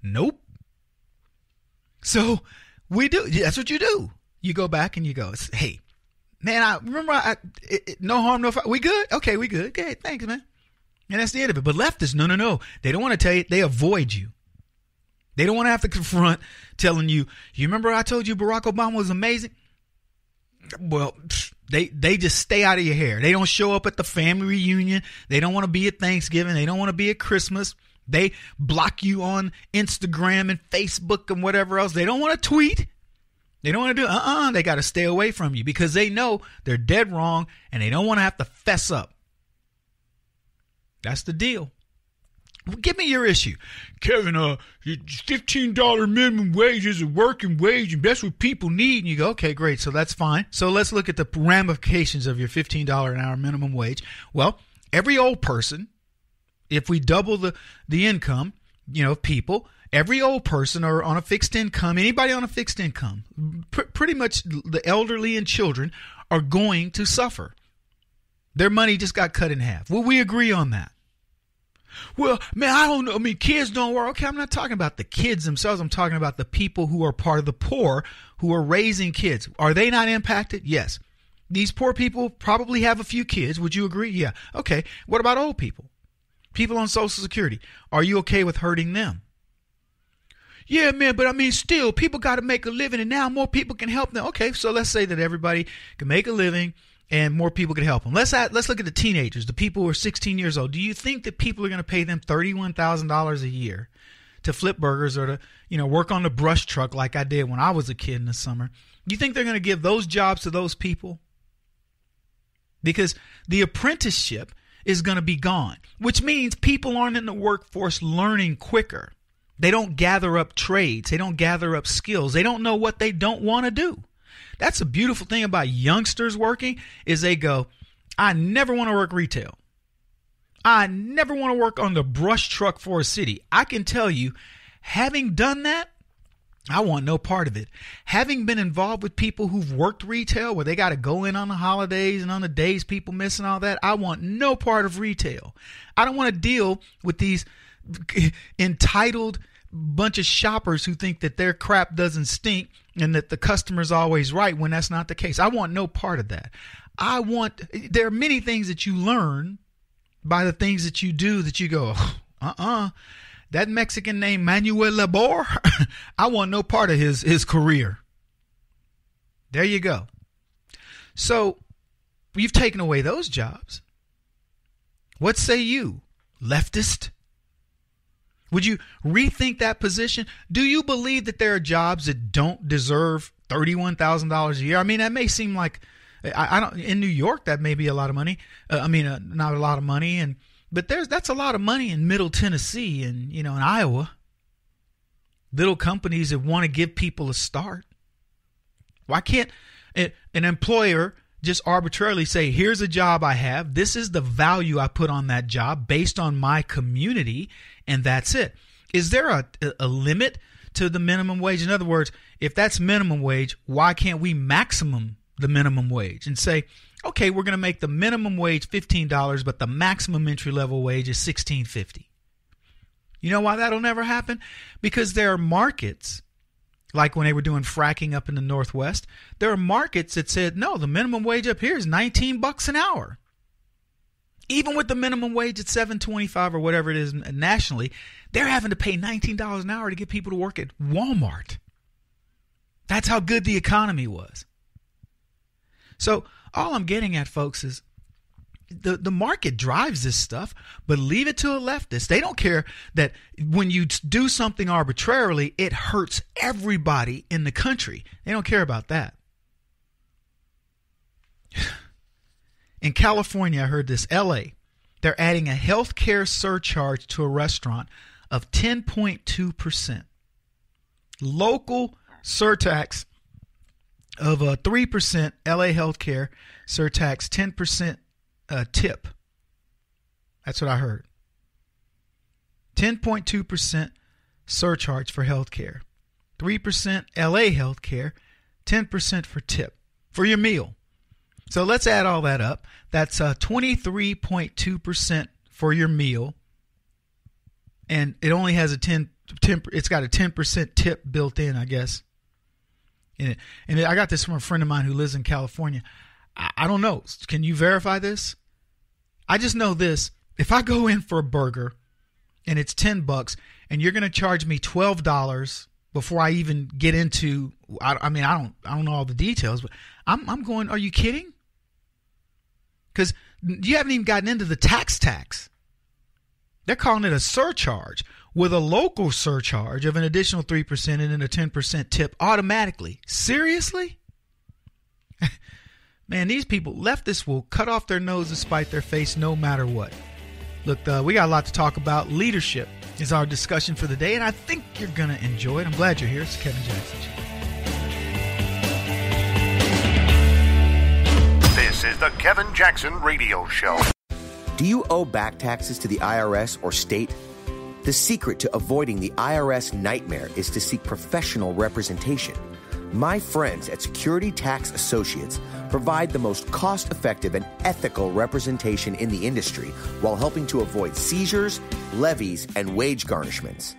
nope. So we do. That's what you do. You go back and you go, hey, man, I remember no harm, no foul. We good? Okay, we good. Okay, thanks, man. And that's the end of it. But leftists, no. They don't want to tell you. They avoid you. They don't want to have to confront telling you, you remember I told you Barack Obama was amazing? Well, they just stay out of your hair. They don't show up at the family reunion. They don't want to be at Thanksgiving. They don't want to be at Christmas. They block you on Instagram and Facebook and whatever else. They don't want to tweet. They don't want to do They got to stay away from you because they know they're dead wrong and they don't want to have to fess up. That's the deal. Give me your issue. Kevin, $15 minimum wage is a working wage and that's what people need. And you go, okay, great. So that's fine. So let's look at the ramifications of your $15 an hour minimum wage. Well, every old person, if we double the income, people, every old person or on a fixed income, anybody on a fixed income, pretty much the elderly and children are going to suffer. Their money just got cut in half. Will we agree on that? Well, man, I don't know. I mean, kids don't work. Okay, I'm not talking about the kids themselves. I'm talking about the people who are part of the poor who are raising kids. Are they not impacted? Yes. These poor people probably have a few kids. Would you agree? Yeah. Okay. What about old people? People on Social Security. Are you okay with hurting them? Yeah, man, but I mean, still, people got to make a living, and now more people can help them. Okay, so let's say that everybody can make a living and more people can help them. Let's look at the teenagers, the people who are 16 years old. Do you think that people are going to pay them $31,000 a year to flip burgers or to, work on the brush truck like I did when I was a kid in the summer? Do you think they're going to give those jobs to those people? Because the apprenticeship is going to be gone, which means people aren't in the workforce learning quicker. They don't gather up trades. They don't gather up skills. They don't know what they don't want to do. That's a beautiful thing about youngsters working is they go, I never want to work retail. I never want to work on the brush truck for a city. I can tell you, having done that, I want no part of it. Having been involved with people who've worked retail where they got to go in on the holidays and on the days people miss and all that, I want no part of retail. I don't want to deal with these entitled bunch of shoppers who think that their crap doesn't stink and that the customer's always right when that's not the case. I want no part of that. There are many things that you learn by the things that you do that you go, that Mexican named Manuel Labor, I want no part of his career. There you go. So you've taken away those jobs. What say you, leftist? Would you rethink that position? Do you believe that there are jobs that don't deserve $31,000 a year? I mean, that may seem like I don't. In New York, that may be a lot of money. Not a lot of money, but that's a lot of money in Middle Tennessee and in Iowa. Little companies that want to give people a start. Why can't an employer just arbitrarily say, here's a job I have. This is the value I put on that job based on my community, and that's it. Is there a limit to the minimum wage? In other words, if that's minimum wage, why can't we maximum the minimum wage and say, okay, we're going to make the minimum wage $15, but the maximum entry-level wage is $16.50. You know why that'll never happen? Because there are markets, like when they were doing fracking up in the Northwest, there are markets that said, no, the minimum wage up here is $19 an hour. Even with the minimum wage at $7.25 or whatever it is nationally, they're having to pay $19 an hour to get people to work at Walmart. That's how good the economy was. So all I'm getting at, folks, is the market drives this stuff, but leave it to a leftist. They don't care that when you do something arbitrarily, it hurts everybody in the country. They don't care about that. In California, I heard this, LA, they're adding a health care surcharge to a restaurant of 10.2%. Local surtax of 3%, LA healthcare surtax 10% tip. That's what I heard. 10.2% surcharge for healthcare. 3% LA healthcare, 10% for tip for your meal. So let's add all that up. That's 23.2% for your meal, and it only has it's got a 10% tip built in, I guess. And I got this from a friend of mine who lives in California. I don't know. Can you verify this? I just know this. If I go in for a burger and it's $10 and you're going to charge me $12 before I even get into, I don't know all the details, but I'm going, are you kidding? Because you haven't even gotten into the tax. They're calling it a surcharge with a local surcharge of an additional 3% and then a 10% tip automatically. Seriously? Man, these people, leftists, will cut off their nose to spite their face no matter what. Look, we got a lot to talk about. Leadership is our discussion for the day, and I think you're going to enjoy it. I'm glad you're here. It's Kevin Jackson Show. This is the Kevin Jackson Radio Show. Do you owe back taxes to the IRS or state? The secret to avoiding the IRS nightmare is to seek professional representation. My friends at Security Tax Associates provide the most cost-effective and ethical representation in the industry while helping to avoid seizures, levies, and wage garnishments.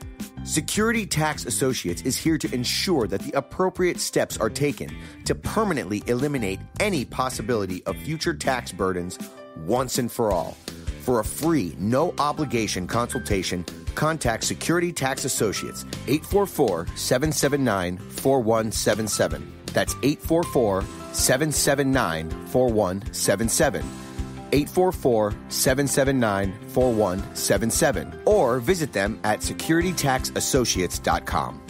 Security Tax Associates is here to ensure that the appropriate steps are taken to permanently eliminate any possibility of future tax burdens once and for all. For a free, no-obligation consultation, contact Security Tax Associates, 844-779-4177. That's 844-779-4177. 844-779-4177. Or visit them at securitytaxassociates.com.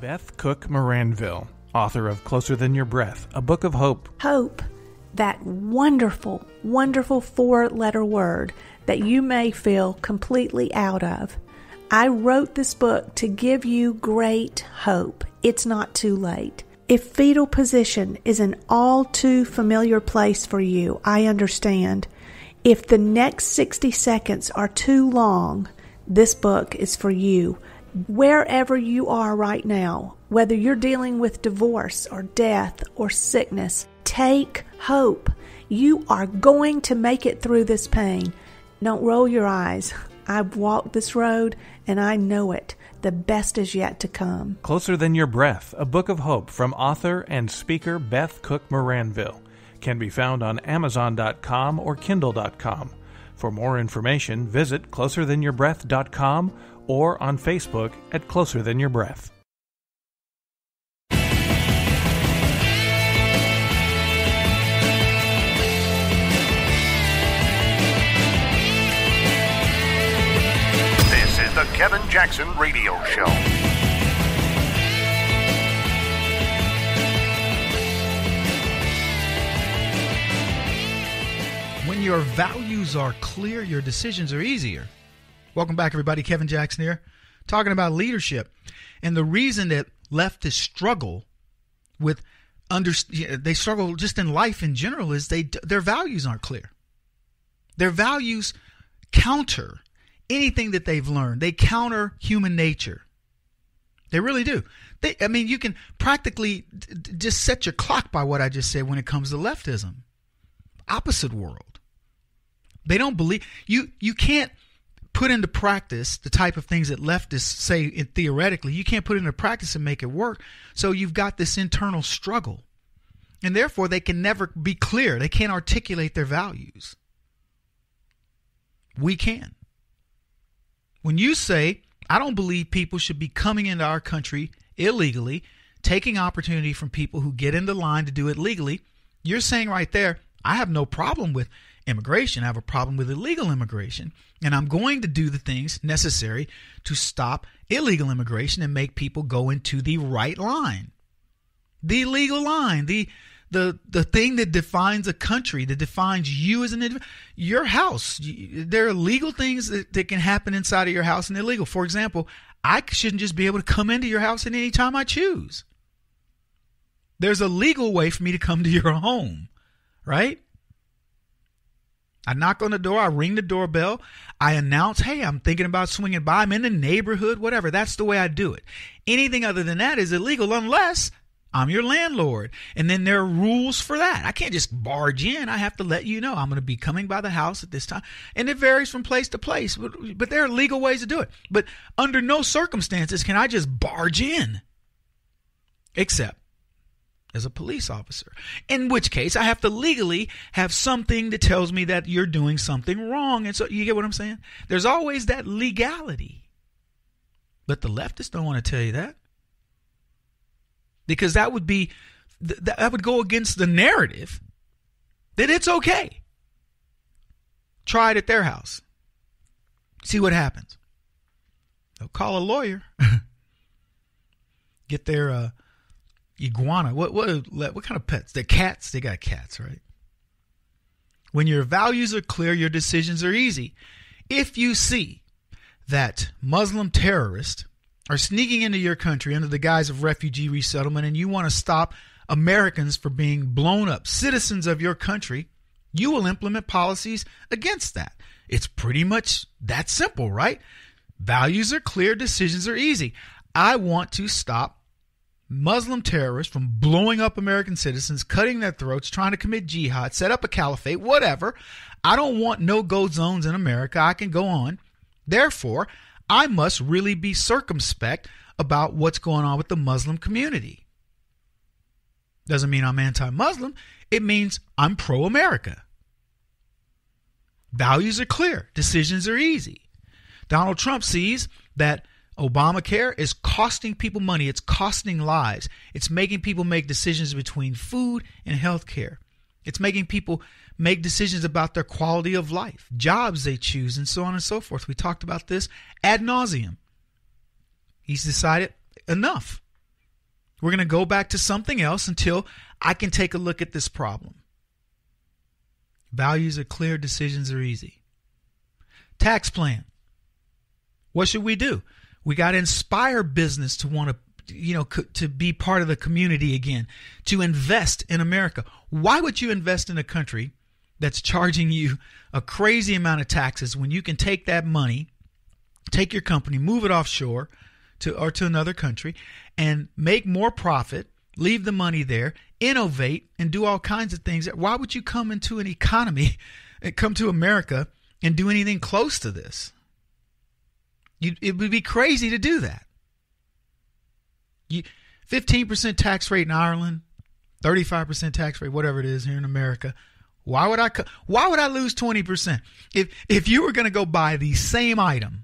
Beth Cook Moranville, author of Closer Than Your Breath, a book of hope. Hope, that wonderful, wonderful 4-letter word that you may feel completely out of. I wrote this book to give you great hope. It's not too late. If fetal position is an all too familiar place for you, I understand. If the next 60 seconds are too long, this book is for you. Wherever you are right now, whether you're dealing with divorce or death or sickness, take hope. You are going to make it through this pain. Don't roll your eyes. I've walked this road and I know it. The best is yet to come. Closer Than Your Breath, a book of hope from author and speaker Beth Cook Moranville, can be found on Amazon.com or Kindle.com. For more information, visit closerthanyourBreath.com or on Facebook at Closer Than Your Breath. This is the Kevin Jackson Radio Show. When your values are clear, your decisions are easier. Welcome back, everybody. Kevin Jackson here, talking about leadership. And the reason that leftists struggle with they struggle just in life in general is their values aren't clear. Their values counter anything that they've learned. They counter human nature. They really do. You can practically just set your clock by what I just said when it comes to leftism. Opposite world. They don't believe you can't put into practice the type of things that leftists say theoretically. You can't put it into practice and make it work. So you've got this internal struggle. And therefore, they can never be clear. They can't articulate their values. We can. When you say, I don't believe people should be coming into our country illegally, taking opportunity from people who get into line to do it legally, you're saying right there, I have no problem with immigration. I have a problem with illegal immigration. And I'm going to do the things necessary to stop illegal immigration and make people go into the right line. The legal line, the thing that defines a country, that defines you as an individual. Your house, there are legal things that can happen inside of your house and illegal. For example, I shouldn't just be able to come into your house at any time I choose. There's a legal way for me to come to your home, right? I knock on the door, I ring the doorbell, I announce, hey, I'm thinking about swinging by, I'm in the neighborhood, whatever. That's the way I do it. Anything other than that is illegal unless I'm your landlord. And then there are rules for that. I can't just barge in. I have to let you know I'm going to be coming by the house at this time. And it varies from place to place, but there are legal ways to do it. But under no circumstances can I just barge in, except as a police officer, in which case I have to legally have something that tells me that you're doing something wrong. And so you get what I'm saying? There's always that legality. But the leftists don't want to tell you that, because that would go against the narrative that it's okay. Try it at their house. See what happens. They'll call a lawyer. Get their iguana. What kind of pets? They're cats. They got cats, right? When your values are clear, your decisions are easy. If you see that Muslim terrorists are sneaking into your country under the guise of refugee resettlement, and you want to stop Americans from being blown up, citizens of your country, You will implement policies against that. It's pretty much that simple, right? Values are clear, decisions are easy. I want to stop Muslim terrorists from blowing up American citizens, cutting their throats, trying to commit jihad, set up a caliphate, whatever. I don't want no-go zones in America. I can go on. Therefore, I must really be circumspect about what's going on with the Muslim community. Doesn't mean I'm anti-Muslim. It means I'm pro-America. Values are clear. Decisions are easy. Donald Trump sees that Obamacare is costing people money. It's costing lives. It's making people make decisions between food and health care. It's making people make decisions about their quality of life, jobs they choose, and so on and so forth. We talked about this ad nauseum. He's decided enough. We're going to go back to something else until I can take a look at this problem. Values are clear, decisions are easy. Tax plan. What should we do? We got to inspire business to want to, to be part of the community again, to invest in America. Why would you invest in a country that's charging you a crazy amount of taxes when you can take that money, take your company, move it offshore to another country and make more profit, leave the money there, innovate, and do all kinds of things? Why would you come into an economy and come to America and do anything close to this? It would be crazy to do that. 15% tax rate in Ireland, 35% tax rate, whatever it is here in America. Why would I lose 20%? If you were going to go buy the same item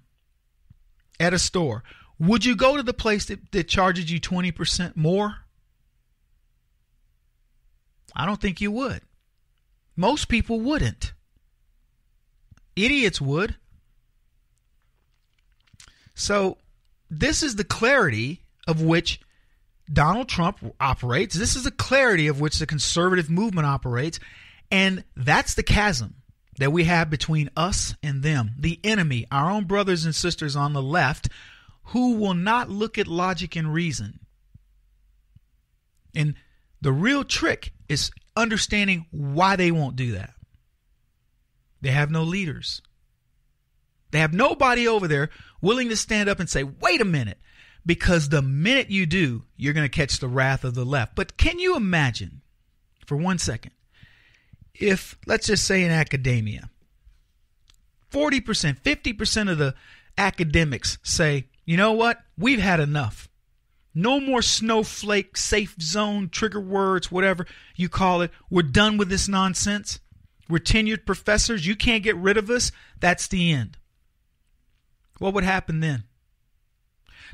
at a store, would you go to the place that charges you 20% more? I don't think you would. Most people wouldn't. Idiots would. So this is the clarity of which Donald Trump operates. This is the clarity of which the conservative movement operates. And that's the chasm that we have between us and them, the enemy, our own brothers and sisters on the left, who will not look at logic and reason. And the real trick is understanding why they won't do that. They have no leaders. They have nobody over there willing to stand up and say, wait a minute, because the minute you do, you're going to catch the wrath of the left. But can you imagine for 1 second, if, let's just say in academia, 40%, 50% of the academics say, you know what, we've had enough. No more snowflake, safe zone, trigger words, whatever you call it. We're done with this nonsense. We're tenured professors. You can't get rid of us. That's the end. What would happen then?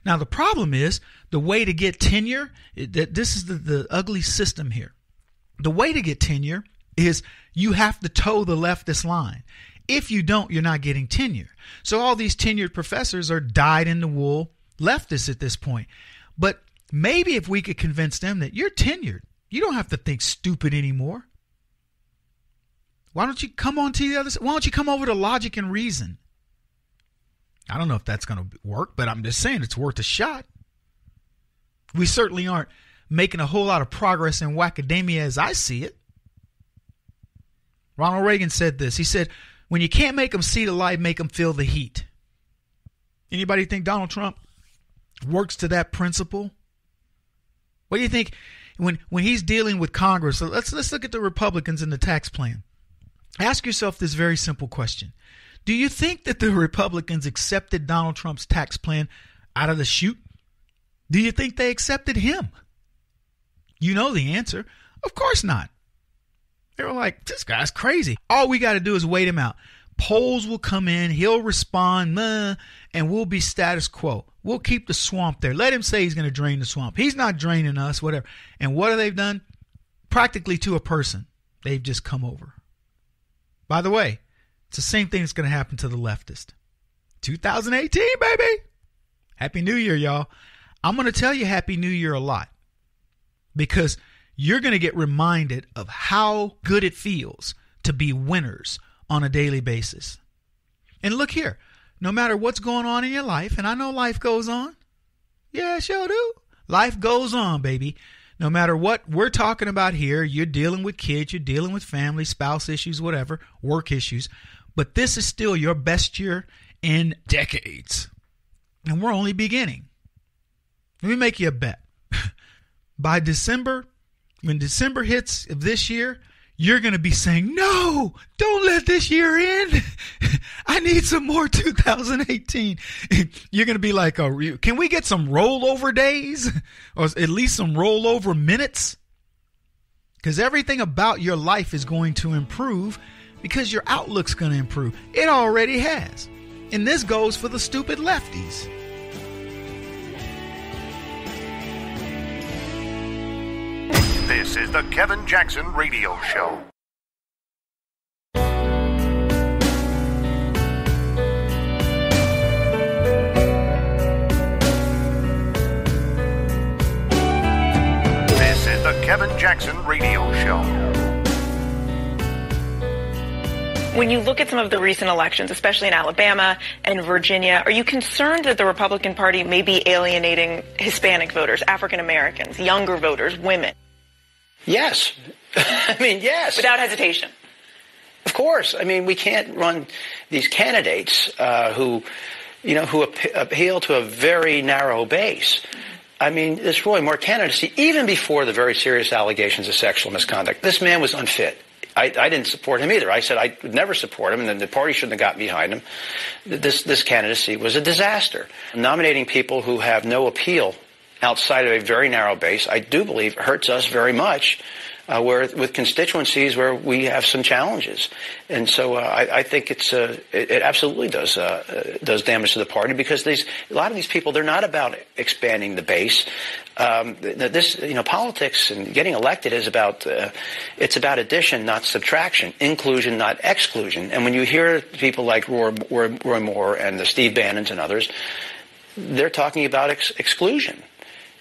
Now, the problem is the way to get tenure, this is the ugly system here. The way to get tenure is you have to toe the leftist line. If you don't, you're not getting tenure. So all these tenured professors are dyed-in-the-wool leftists at this point. But maybe if we could convince them that you're tenured, you don't have to think stupid anymore. Why don't you come on to the other side? Why don't you come over to logic and reason? I don't know if that's going to work, but I'm just saying it's worth a shot. We certainly aren't making a whole lot of progress in wackademia as I see it. Ronald Reagan said this. He said, when you can't make them see the light, make them feel the heat. Anybody think Donald Trump works to that principle? What do you think when he's dealing with Congress? So let's look at the Republicans and the tax plan. Ask yourself this very simple question. Do you think that the Republicans accepted Donald Trump's tax plan out of the chute? Do you think they accepted him? You know the answer. Of course not. They were like, this guy's crazy. All we got to do is wait him out. Polls will come in. He'll respond, and we'll be status quo. We'll keep the swamp there. Let him say he's going to drain the swamp. He's not draining us, whatever. And what have they done? Practically to a person. They've just come over. By the way, it's the same thing that's going to happen to the leftist. 2018, baby. Happy New Year, y'all. I'm going to tell you Happy New Year a lot because you're going to get reminded of how good it feels to be winners on a daily basis. And look here, no matter what's going on in your life, and I know life goes on. Yeah, sure do. Life goes on, baby. No matter what we're talking about here, you're dealing with kids, you're dealing with family, spouse issues, whatever, work issues. But this is still your best year in decades. And we're only beginning. Let me make you a bet. By December, when December hits of this year, you're going to be saying, no, don't let this year end. I need some more 2018. You're going to be like, can we get some rollover days or at least some rollover minutes? Because everything about your life is going to improve because your outlook's going to improve. It already has. And this goes for the stupid lefties. This is the Kevin Jackson Radio Show. This is the Kevin Jackson Radio Show. When you look at some of the recent elections, especially in Alabama and Virginia, are you concerned that the Republican Party may be alienating Hispanic voters, African Americans, younger voters, women? Yes. I mean, yes. Without hesitation. Of course. I mean, we can't run these candidates who appeal to a very narrow base. I mean, there's really more candidacy, even before the very serious allegations of sexual misconduct. This man was unfit. I didn't support him either. I said I would never support him, and then the party shouldn't have gotten behind him. This candidacy was a disaster. Nominating people who have no appeal outside of a very narrow base, I do believe, hurts us very much with constituencies where we have some challenges. And so I think it absolutely does damage to the party because a lot of these people, they're not about expanding the base. Politics and getting elected is it's about addition, not subtraction, inclusion, not exclusion. And when you hear people like Roy Moore and the Steve Bannons and others, they're talking about exclusion.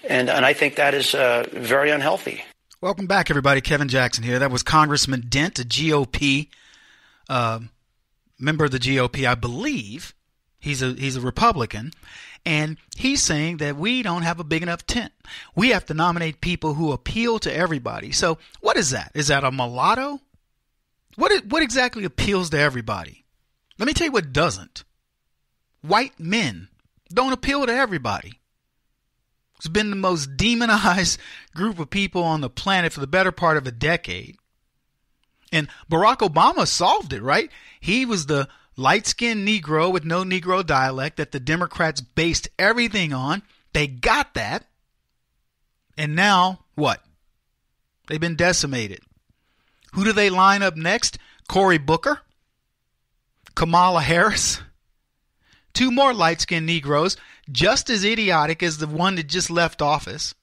And I think that is very unhealthy. Welcome back, everybody. Kevin Jackson here. That was Congressman Dent, a GOP member of the GOP, I believe. He's a Republican, and he's saying that we don't have a big enough tent. We have to nominate people who appeal to everybody. So what is that? Is that a mulatto? What exactly appeals to everybody? Let me tell you what doesn't. White men don't appeal to everybody. It's been the most demonized group of people on the planet for the better part of a decade. And Barack Obama solved it, right? He was the light-skinned Negro with no Negro dialect that the Democrats based everything on. They got that. And now, what? They've been decimated. Who do they line up next? Cory Booker? Kamala Harris? Two more light-skinned Negroes, just as idiotic as the one that just left office.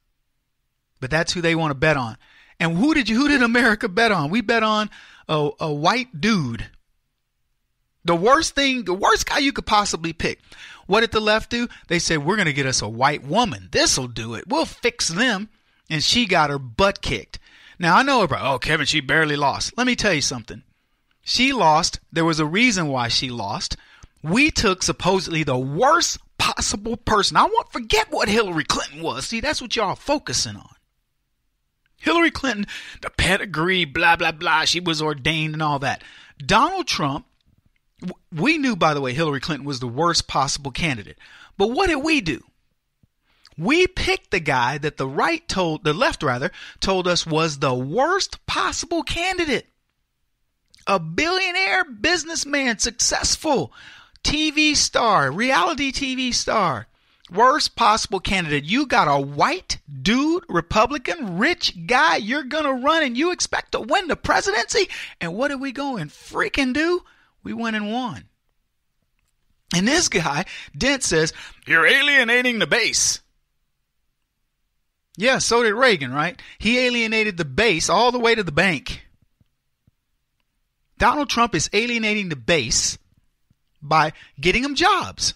But that's who they want to bet on. And who did America bet on? We bet on a white dude. The worst guy you could possibly pick. What did the left do? They said, we're going to get us a white woman. This'll do it. We'll fix them. And she got her butt kicked. Now, I know about, Kevin, she barely lost. Let me tell you something. She lost. There was a reason why she lost. We took supposedly the worst possible person. Forget what Hillary Clinton was. See, that's what y'all focusing on. Hillary Clinton, the pedigree, blah, blah, blah. She was ordained and all that. Donald Trump, we knew, by the way, Hillary Clinton was the worst possible candidate. But what did we do? We picked the guy that the left told us was the worst possible candidate. A billionaire businessman, successful TV star, reality TV star, worst possible candidate. You got a white dude, Republican, rich guy you're going to run and you expect to win the presidency? And what did we go and freaking do? We went and won. And this guy, Dent, says, you're alienating the base. Yeah, so did Reagan, right? He alienated the base all the way to the bank. Donald Trump is alienating the base by getting them jobs,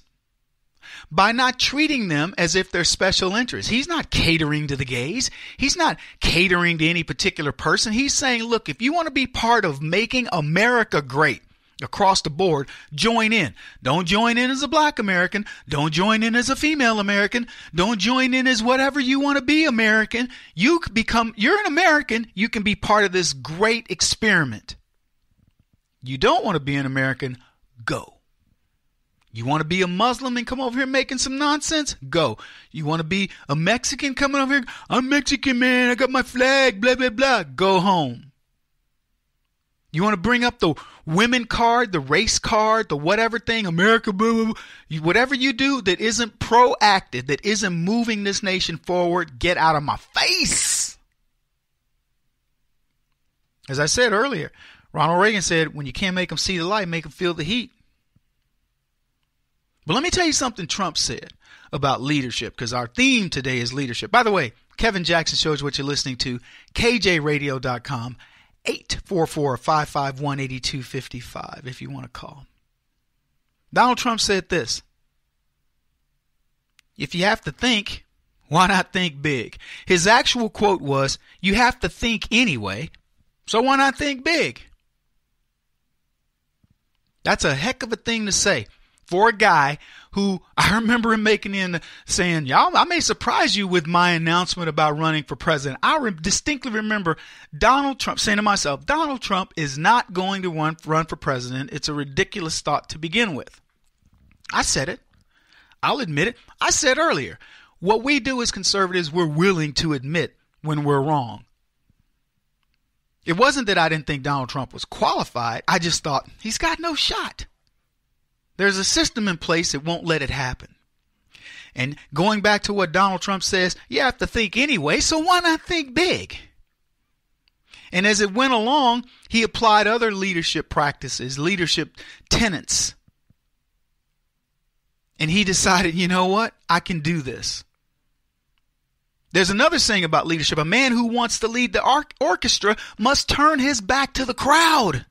by not treating them as if they're special interests. He's not catering to the gays. He's not catering to any particular person. He's saying, look, if you want to be part of making America great, across the board, join in. Don't join in as a black American. Don't join in as a female American. Don't join in as whatever you want to be American. You're an American. You can be part of this great experiment. You don't want to be an American, go. You want to be a Muslim and come over here making some nonsense? Go. You want to be a Mexican coming over here? I'm Mexican, man. I got my flag, blah, blah, blah. Go home. You want to bring up the women card, the race card, the whatever thing, America, blah, blah, blah. Whatever you do that isn't proactive, that isn't moving this nation forward, get out of my face. As I said earlier, Ronald Reagan said, when you can't make them see the light, make them feel the heat. But let me tell you something Trump said about leadership, because our theme today is leadership. By the way, Kevin Jackson Show is what you're listening to, KJRadio.com. 844-551-8255 if you want to call. Donald Trump said this: if you have to think, why not think big? His actual quote was, you have to think anyway, so why not think big? That's a heck of a thing to say for a guy who, I remember him saying, y'all, I may surprise you with my announcement about running for president. I distinctly remember Donald Trump saying to myself, Donald Trump is not going to run for president. It's a ridiculous thought to begin with. I said it. I'll admit it. I said earlier, what we do as conservatives, we're willing to admit when we're wrong. It wasn't that I didn't think Donald Trump was qualified. I just thought he's got no shot. There's a system in place that won't let it happen. And going back to what Donald Trump says, you have to think anyway, so why not think big? And as it went along, he applied other leadership practices, leadership tenets. And he decided, you know what? I can do this. There's another saying about leadership. A man who wants to lead the orchestra must turn his back to the crowd.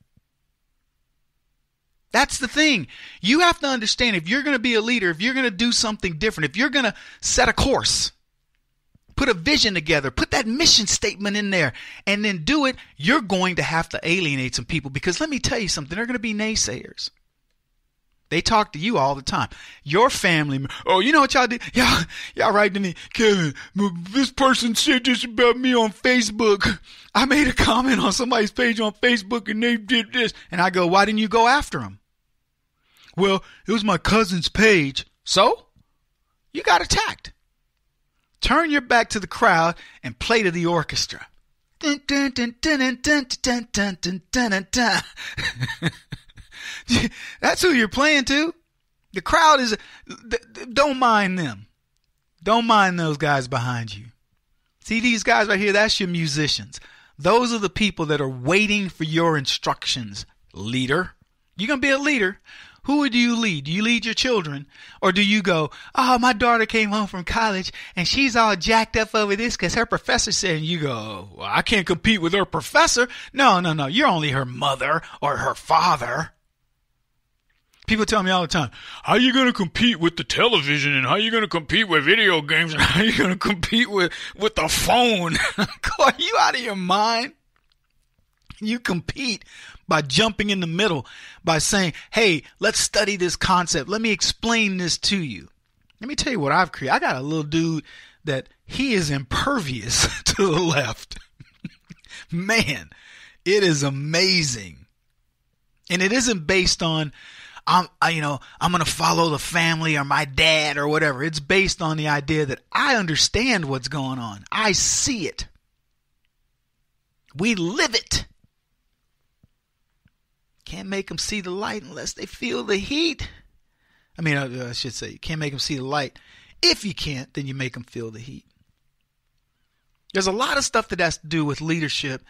That's the thing. You have to understand, if you're going to be a leader, if you're going to do something different, if you're going to set a course, put a vision together, put that mission statement in there, and then do it, you're going to have to alienate some people. Because let me tell you something, they're going to be naysayers. They talk to you all the time. Your family, oh, you know what y'all did? Y'all write to me, Kevin, this person said this about me on Facebook. I made a comment on somebody's page on Facebook and they did this. And I go, why didn't you go after them? Well, it was my cousin's page. So? You got attacked. Turn your back to the crowd and play to the orchestra. Dun, dun, dun, dun, dun, dun, dun, dun, dun, dun, dun. That's who you're playing to. The crowd is, don't mind them. Don't mind those guys behind you. See these guys right here? That's your musicians. Those are the people that are waiting for your instructions. Leader. You're going to be a leader. Who do you lead? Do you lead your children? Or do you go, oh, my daughter came home from college and she's all jacked up over this because her professor said, and you go, well, I can't compete with her professor. No. You're only her mother or her father. People tell me all the time, how are you going to compete with the television, and how are you going to compete with video games, and how are you going to compete with the phone? Are you out of your mind? You compete by jumping in the middle, by saying, hey, let's study this concept. Let me explain this to you. Let me tell you what I've created. I got a little dude that he is impervious to the left. Man, it is amazing. And it isn't based on, I'm going to follow the family or my dad or whatever. It's based on the idea that I understand what's going on. I see it. We live it. Can't make them see the light unless they feel the heat. I should say, you can't make them see the light. If you can't, then you make them feel the heat. There's a lot of stuff that has to do with leadership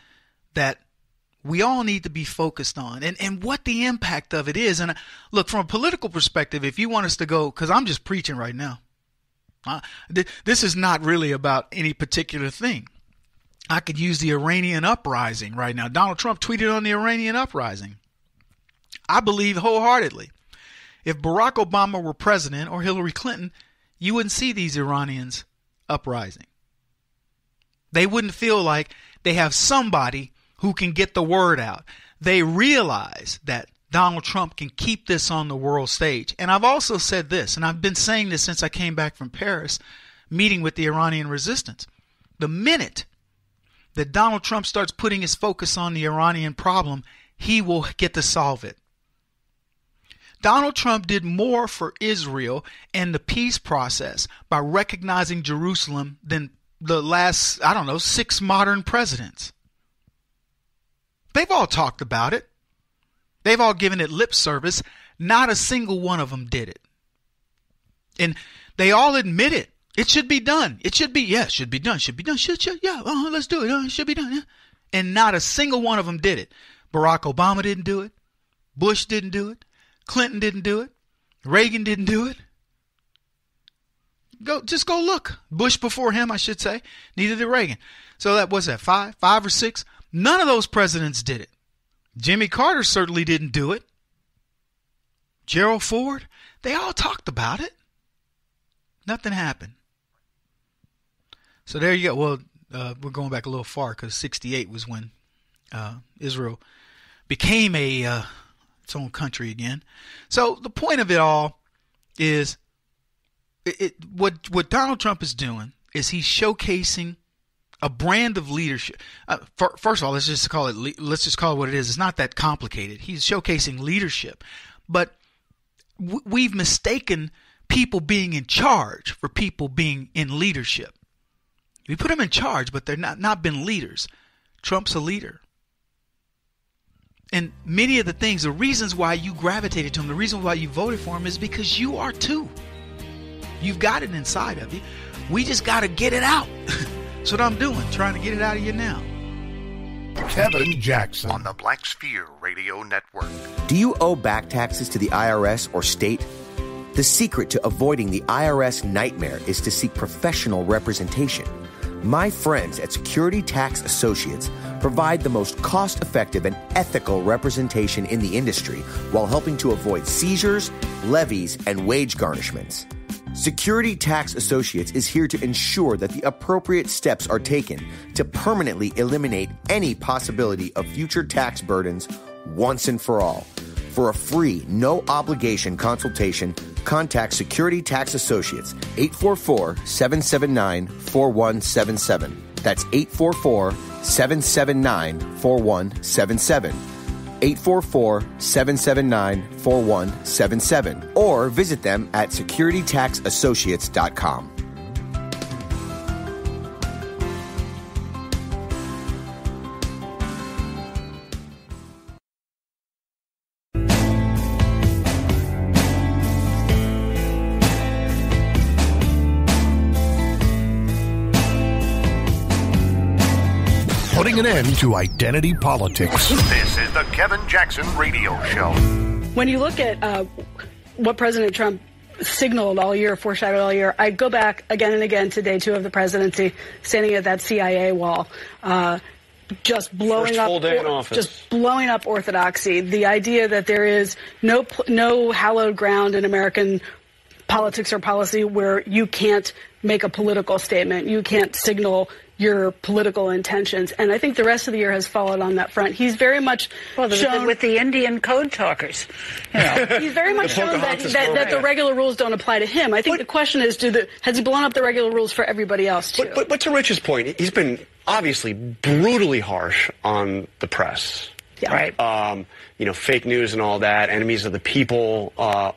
that we all need to be focused on, and what the impact of it is. And look, from a political perspective, if you want us to go, because I'm just preaching right now. This is not really about any particular thing. I could use the Iranian uprising right now. Donald Trump tweeted on the Iranian uprising. I believe wholeheartedly, if Barack Obama were president or Hillary Clinton, you wouldn't see these Iranians uprising. They wouldn't feel like they have somebody who can get the word out. They realize that Donald Trump can keep this on the world stage. And I've also said this, and I've been saying this since I came back from Paris, meeting with the Iranian resistance. The minute that Donald Trump starts putting his focus on the Iranian problem, he will get to solve it. Donald Trump did more for Israel and the peace process by recognizing Jerusalem than the last, 6 modern presidents. They've all talked about it. They've all given it lip service. Not a single one of them did it. And they all admit it. It should be done. It should be, yeah, it should be done. Should be done. Should, yeah, let's do it. It should be done. Yeah. And not a single one of them did it. Barack Obama didn't do it. Bush didn't do it. Clinton didn't do it. Reagan didn't do it. Just go look. Bush before him, I should say. Neither did Reagan. So that was that 5 or 6. None of those presidents did it. Jimmy Carter certainly didn't do it. Gerald Ford, they all talked about it. Nothing happened. So there you go. Well, we're going back a little far because 1968 was when Israel became its own country again. So the point of it all is what Donald Trump is doing is he's showcasing a brand of leadership. First of all, let's just call it what it is. It's not that complicated. He's showcasing leadership, but we've mistaken people being in charge for people being in leadership. We put them in charge, but they're not been leaders. Trump's a leader. And many of the things, the reasons why you gravitated to him, the reason why you voted for him is because you are too. You've got it inside of you. We just got to get it out. That's what I'm doing, trying to get it out of you now. Kevin Jackson on the Black Sphere Radio Network. Do you owe back taxes to the IRS or state? The secret to avoiding the IRS nightmare is to seek professional representation. My friends at Security Tax Associates provide the most cost-effective and ethical representation in the industry while helping to avoid seizures, levies, and wage garnishments. Security Tax Associates is here to ensure that the appropriate steps are taken to permanently eliminate any possibility of future tax burdens once and for all. For a free, no-obligation consultation, contact Security Tax Associates, 844-779-4177. That's 844-779-4177. 844-779-4177. Or visit them at securitytaxassociates.com. Putting an end to identity politics. This is the Kevin Jackson Radio Show. When you look at what President Trump signaled all year, foreshadowed all year, I go back again and again to day 2 of the presidency, standing at that CIA wall, just blowing up orthodoxy. The idea that there is no hallowed ground in American politics or policy where you can't make a political statement, you can't signal your political intentions. And I think the rest of the year has followed on that front. He's very much shown with the Indian code talkers. He's very much shown that the regular rules don't apply to him. I think the question is, has he blown up the regular rules for everybody else too? But to Rich's point, he's been obviously brutally harsh on the press. Yeah. Right. Fake news and all that, enemies of the people,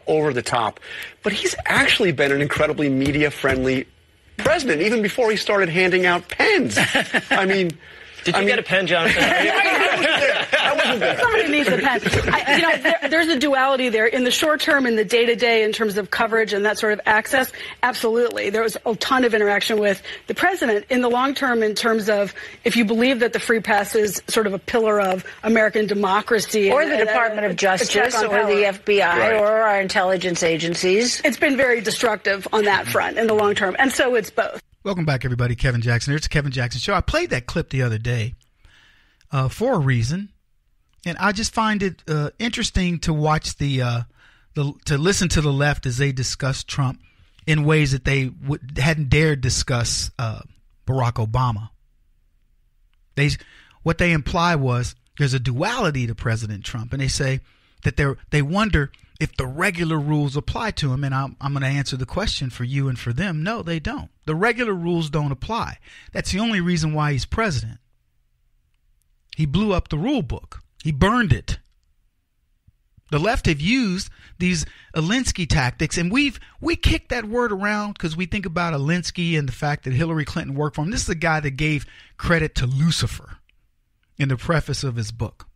over the top. But he's actually been an incredibly media-friendly president, even before he started handing out pens. I mean... Did you get a pen, Jonathan? I wasn't there. Somebody needs a pen. There's a duality there. In the short term, in the day-to-day, in terms of coverage and that sort of access, absolutely. There was a ton of interaction with the president. In the long term, in terms of if you believe that the free press is sort of a pillar of American democracy. Or the Department of Justice, or the FBI, or our intelligence agencies. It's been very destructive on that front in the long term. And so it's both. Welcome back, everybody. Kevin Jackson here. It's the Kevin Jackson Show. I played that clip the other day for a reason, and I just find it interesting to watch to listen to the left as they discuss Trump in ways that they hadn't dared discuss Barack Obama. What they imply was there's a duality to President Trump, and they say that they wonder if the regular rules apply to him. And I'm going to answer the question for you and for them. No, they don't. The regular rules don't apply. That's the only reason why he's president. He blew up the rule book. He burned it. The left have used these Alinsky tactics, and we kick that word around because we think about Alinsky and the fact that Hillary Clinton worked for him. This is the guy that gave credit to Lucifer in the preface of his book.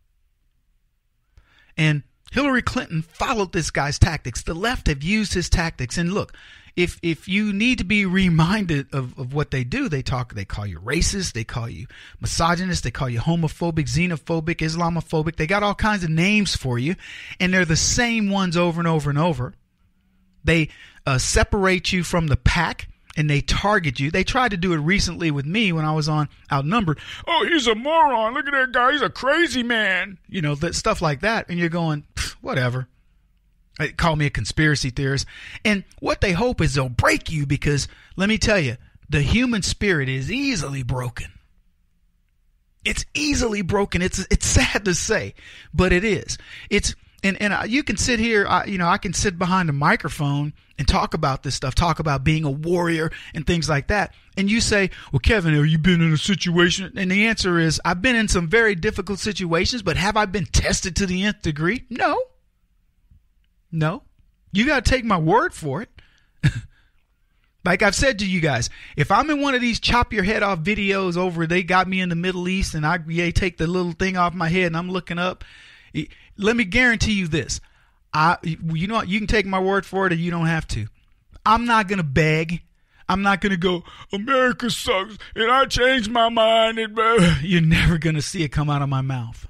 And Hillary Clinton followed this guy's tactics. The left have used his tactics. And look, if you need to be reminded of what they do, they call you racist, they call you misogynist, they call you homophobic, xenophobic, Islamophobic. They got all kinds of names for you, and they're the same ones over and over and over. They separate you from the pack, and they target you. They tried to do it recently with me when I was on Outnumbered. Oh, he's a moron. Look at that guy. He's a crazy man. You know, that stuff like that. And you're going, whatever. They call me a conspiracy theorist. And what they hope is they'll break you because, let me tell you, the human spirit is easily broken. It's easily broken. It's sad to say, but it is. And you can sit here, I can sit behind a microphone and talk about this stuff, talk about being a warrior and things like that. And you say, well, Kevin, have you been in a situation? And the answer is, I've been in some very difficult situations, but have I been tested to the nth degree? No. You got to take my word for it. Like I've said to you guys, if I'm in one of these chop your head off videos over, they got me in the Middle East and they take the little thing off my head and I'm looking up. Let me guarantee you this. You can take my word for it or you don't have to. I'm not going to beg. I'm not going to go, America sucks and I changed my mind. You're never going to see it come out of my mouth.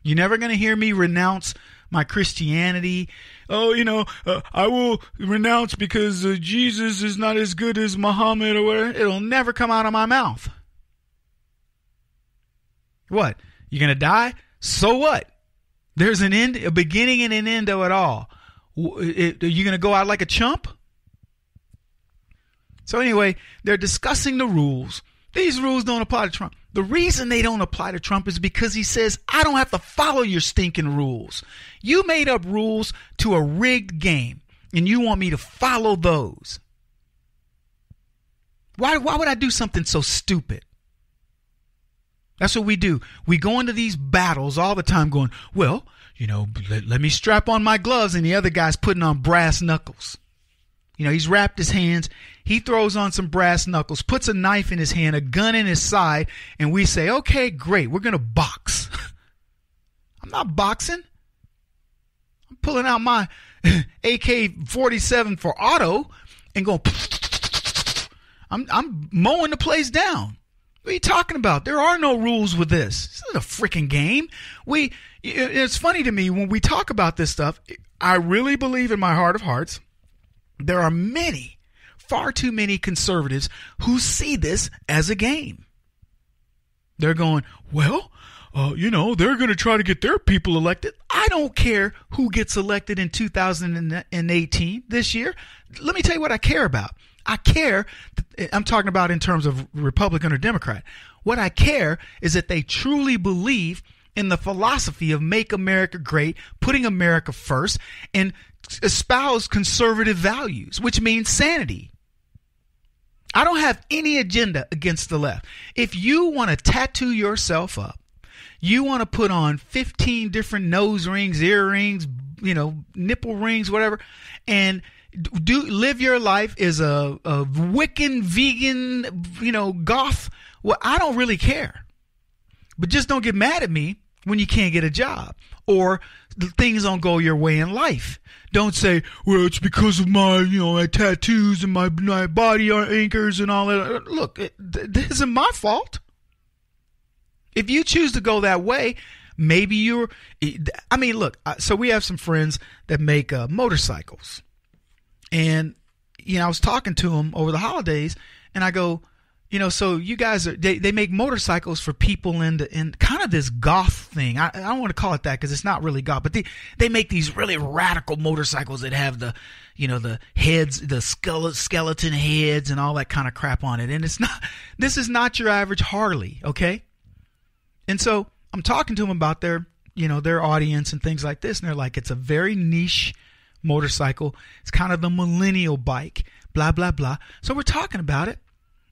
You're never going to hear me renounce my Christianity. Oh, I will renounce because Jesus is not as good as Muhammad or whatever. It'll never come out of my mouth. What? You're going to die? So what? There's an end, a beginning and an end of it all. Are you going to go out like a chump? So anyway, they're discussing the rules. These rules don't apply to Trump. The reason they don't apply to Trump is because he says, I don't have to follow your stinking rules. You made up rules to a rigged game, and you want me to follow those. Why would I do something so stupid? That's what we do. We go into these battles all the time going, well, let me strap on my gloves, and the other guy's putting on brass knuckles. He's wrapped his hands. He throws on some brass knuckles, puts a knife in his hand, a gun in his side, and we say, okay, great, we're going to box. I'm not boxing. I'm pulling out my AK-47 for auto and going, I'm mowing the place down. What are you talking about? There are no rules with this. This isn't a freaking game. It's funny to me when we talk about this stuff. I really believe in my heart of hearts, there are far too many conservatives who see this as a game. They're going, well, they're going to try to get their people elected. I don't care who gets elected in 2018 this year. Let me tell you what I care about. I'm talking about in terms of Republican or Democrat. What I care is that they truly believe in the philosophy of make America great, putting America first, and espouse conservative values, which means sanity. I don't have any agenda against the left. If you want to tattoo yourself up, you want to put on 15 different nose rings, earrings, nipple rings, whatever, and live your life as a Wiccan, vegan, goth. Well, I don't really care. But just don't get mad at me when you can't get a job or things don't go your way in life. Don't say, well, it's because of my tattoos and my body anchors and all that. Look, this isn't my fault. If you choose to go that way, maybe so we have some friends that make motorcycles. And, I was talking to them over the holidays and I go, so you guys they make motorcycles for people in kind of this goth thing. I don't want to call it that because it's not really goth, but they make these really radical motorcycles that have the heads, the skeleton heads and all that kind of crap on it. And this is not your average Harley. Okay. And so I'm talking to them about their their audience and things like this. And they're like, it's a very niche motorcycle. It's kind of the millennial bike, blah, blah, blah. So we're talking about it.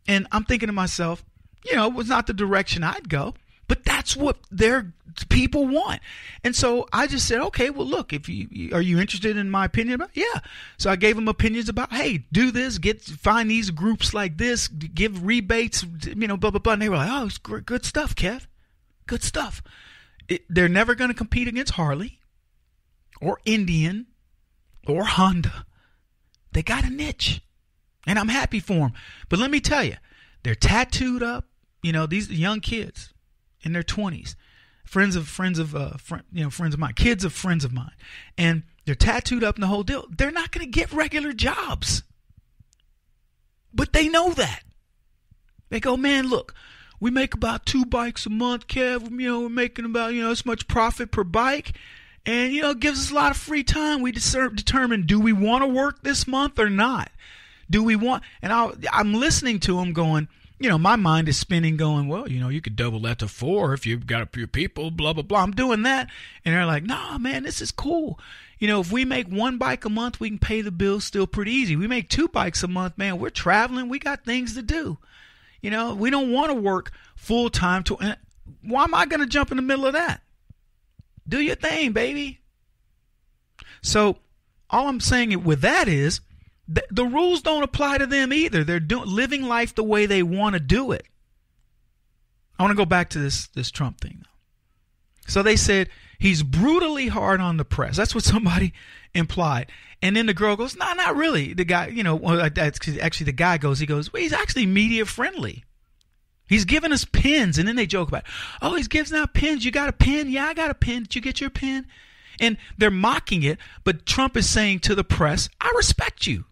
And I'm thinking to myself, it was not the direction I'd go, but that's what their people want. And so I just said, okay, well, look, are you interested in my opinion about it? Yeah. So I gave them opinions about, hey, do this, find these groups like this, give rebates, blah, blah, blah. And they were like, oh, it's good stuff, Kev. Good stuff. They're never going to compete against Harley or Indian or Honda. They got a niche, and I'm happy for them. But let me tell you, they're tattooed up. These young kids in their 20s, friends of mine, kids of friends of mine, and they're tattooed up in the whole deal. They're not going to get regular jobs, but they know that. They go, man, look, we make about 2 bikes a month, Kev. We're making about this much profit per bike, and it gives us a lot of free time. We determine, do we want to work this month or not? Do we want? And I'm listening to them going, my mind is spinning going, well, you could double that to 4 if you've got your people, blah, blah, blah. I'm doing that. And they're like, nah, man, this is cool. If we make 1 bike a month, we can pay the bills still pretty easy. We make 2 bikes a month, man, we're traveling. We got things to do. We don't want to work full time. Why am I going to jump in the middle of that? Do your thing, baby. So all I'm saying with that is, the rules don't apply to them either. They're living life the way they want to do it. I want to go back to this Trump thing. So they said he's brutally hard on the press. That's what somebody implied. And then the girl goes, no, not really. The guy, actually the guy goes, well, he's actually media friendly. He's giving us pins. And then they joke about, oh, he's giving out pins. You got a pin? Yeah, I got a pin. Did you get your pin? And they're mocking it. But Trump is saying to the press, I respect you.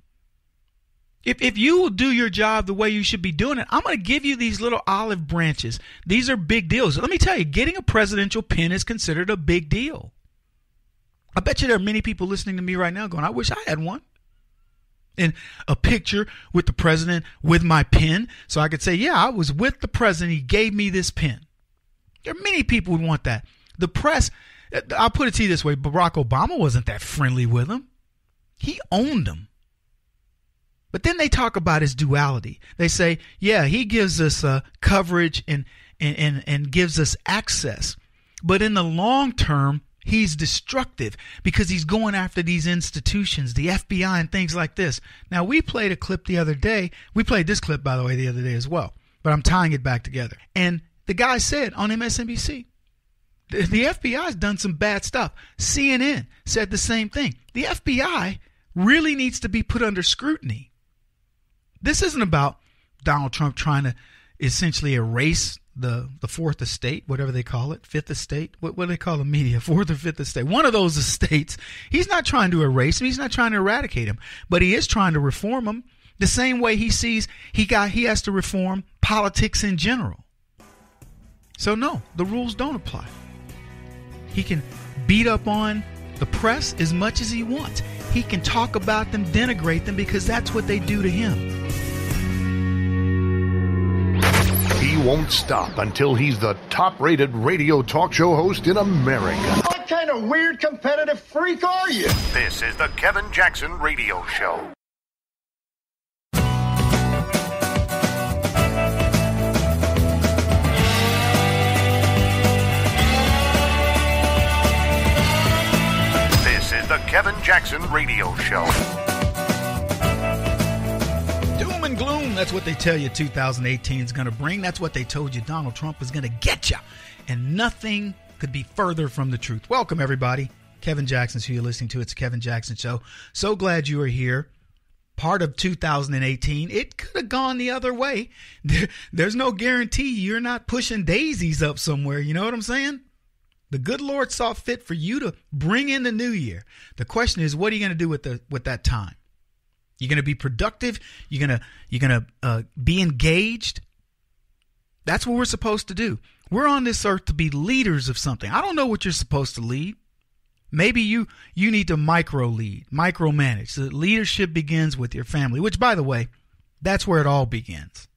If you will do your job the way you should be doing it, I'm going to give you these little olive branches. These are big deals. Let me tell you, getting a presidential pin is considered a big deal. I bet you there are many people listening to me right now going, I wish I had one. And a picture with the president with my pin, so I could say, yeah, I was with the president. He gave me this pin. There are many people who want that. The press, I'll put it to you this way, Barack Obama wasn't that friendly with him. He owned him. But then they talk about his duality. They say, yeah, he gives us coverage and gives us access. But in the long term, he's destructive because he's going after these institutions, the FBI and things like this. Now, we played a clip the other day. We played this clip, by the way, the other day as well. But I'm tying it back together. And the guy said on MSNBC, the FBI has done some bad stuff. CNN said the same thing. The FBI really needs to be put under scrutiny. This isn't about Donald Trump trying to essentially erase the fourth estate, whatever they call it, fifth estate. What do they call the media? Fourth or fifth estate. One of those estates. He's not trying to erase him. He's not trying to eradicate him, but he is trying to reform him the same way he sees he has to reform politics in general. So no, the rules don't apply. He can beat up on the press as much as he wants. He can talk about them, denigrate them, because that's what they do to him. He won't stop until he's the top-rated radio talk show host in America. What kind of weird competitive freak are you? This is the Kevin Jackson Radio Show. This is the Kevin Jackson Radio Show. Doom and gloom, that's what they tell you 2018 is going to bring. That's what they told you Donald Trump is going to get you. And nothing could be further from the truth. Welcome, everybody. Kevin Jackson's who you're listening to. It's the Kevin Jackson Show. So glad you are here. Part of 2018. It could have gone the other way. There's no guarantee you're not pushing daisies up somewhere. You know what I'm saying? The good Lord saw fit for you to bring in the new year. The question is, what are you going to do with that time? You're going to be productive. You're going to be engaged. That's what we're supposed to do. We're on this earth to be leaders of something. I don't know what you're supposed to lead. Maybe you need to micromanage. So leadership begins with your family, which, by the way, that's where it all begins.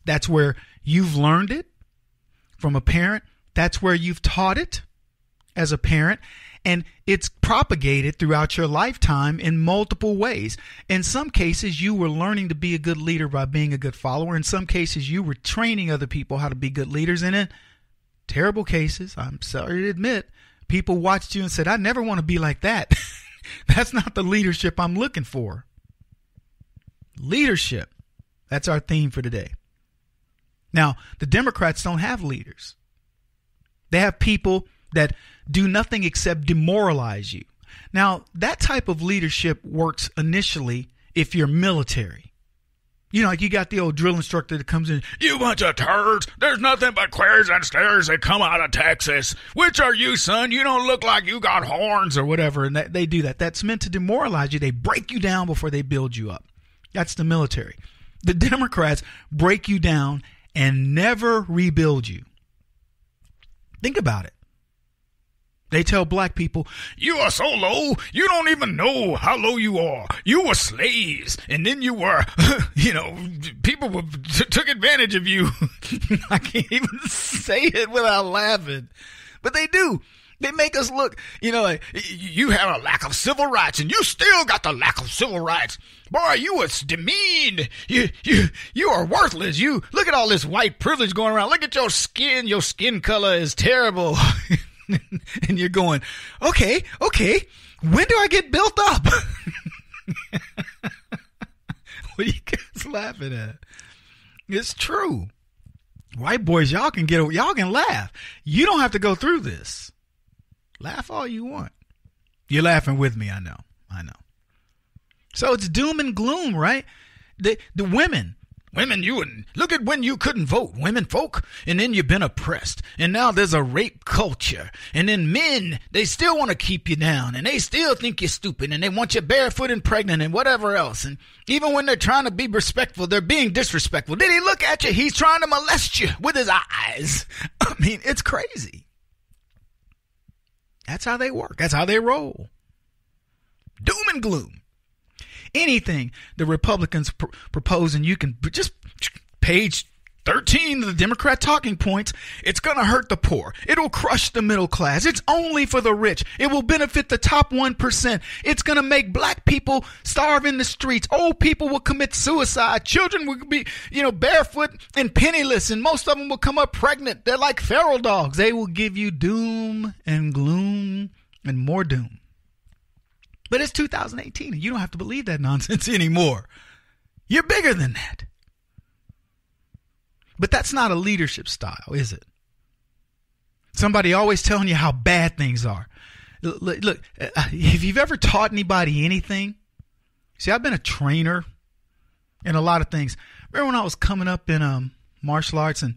That's where you've learned it from a parent. That's where you've taught it. as a parent, and it's propagated throughout your lifetime in multiple ways. In some cases, you were learning to be a good leader by being a good follower. In some cases, you were training other people how to be good leaders. And in terrible cases, I'm sorry to admit, people watched you and said, I never want to be like that. That's not the leadership I'm looking for. Leadership. That's our theme for today. Now, the Democrats don't have leaders. They have people that do nothing except demoralize you. Now, that type of leadership works initially if you're military. You know, like you got the old drill instructor that comes in, you bunch of turds, there's nothing but queers and stairs that come out of Texas. Which are you, son? You don't look like you got horns or whatever. And they do that. That's meant to demoralize you. They break you down before they build you up. That's the military. The Democrats break you down and never rebuild you. Think about it. They tell black people, you are so low, you don't even know how low you are. You were slaves, and then you were, people took advantage of you. I can't even say it without laughing. But they do. They make us look, like you have a lack of civil rights, and you still got the lack of civil rights. Boy, you was demeaned. You are worthless. You look at all this white privilege going around. Look at your skin. Your skin color is terrible. And you're going, okay. When do I get built up? What are you guys laughing at? It's true. White boys, y'all can laugh. You don't have to go through this. Laugh all you want. You're laughing with me, I know. So it's doom and gloom, right? The women, you wouldn't look at when you couldn't vote, women folk, and then you've been oppressed, and now there's a rape culture, and then men, they still want to keep you down, and they still think you're stupid, and they want you barefoot and pregnant and whatever else, and even when they're trying to be respectful, they're being disrespectful. Did he look at you? He's trying to molest you with his eyes. I mean, it's crazy. That's how they work. That's how they roll. Doom and gloom. Anything the Republicans propose, and you can just page 13 of the Democrat talking points, it's going to hurt the poor. It'll crush the middle class. It's only for the rich. It will benefit the top 1%. It's going to make black people starve in the streets. Old people will commit suicide. Children will be, barefoot and penniless, and most of them will come up pregnant. They're like feral dogs. They will give you doom and gloom and more doom. But it's 2018, and you don't have to believe that nonsense anymore. You're bigger than that. But that's not a leadership style, is it? Somebody always telling you how bad things are. Look, if you've ever taught anybody anything, see, I've been a trainer in a lot of things. Remember when I was coming up in martial arts, and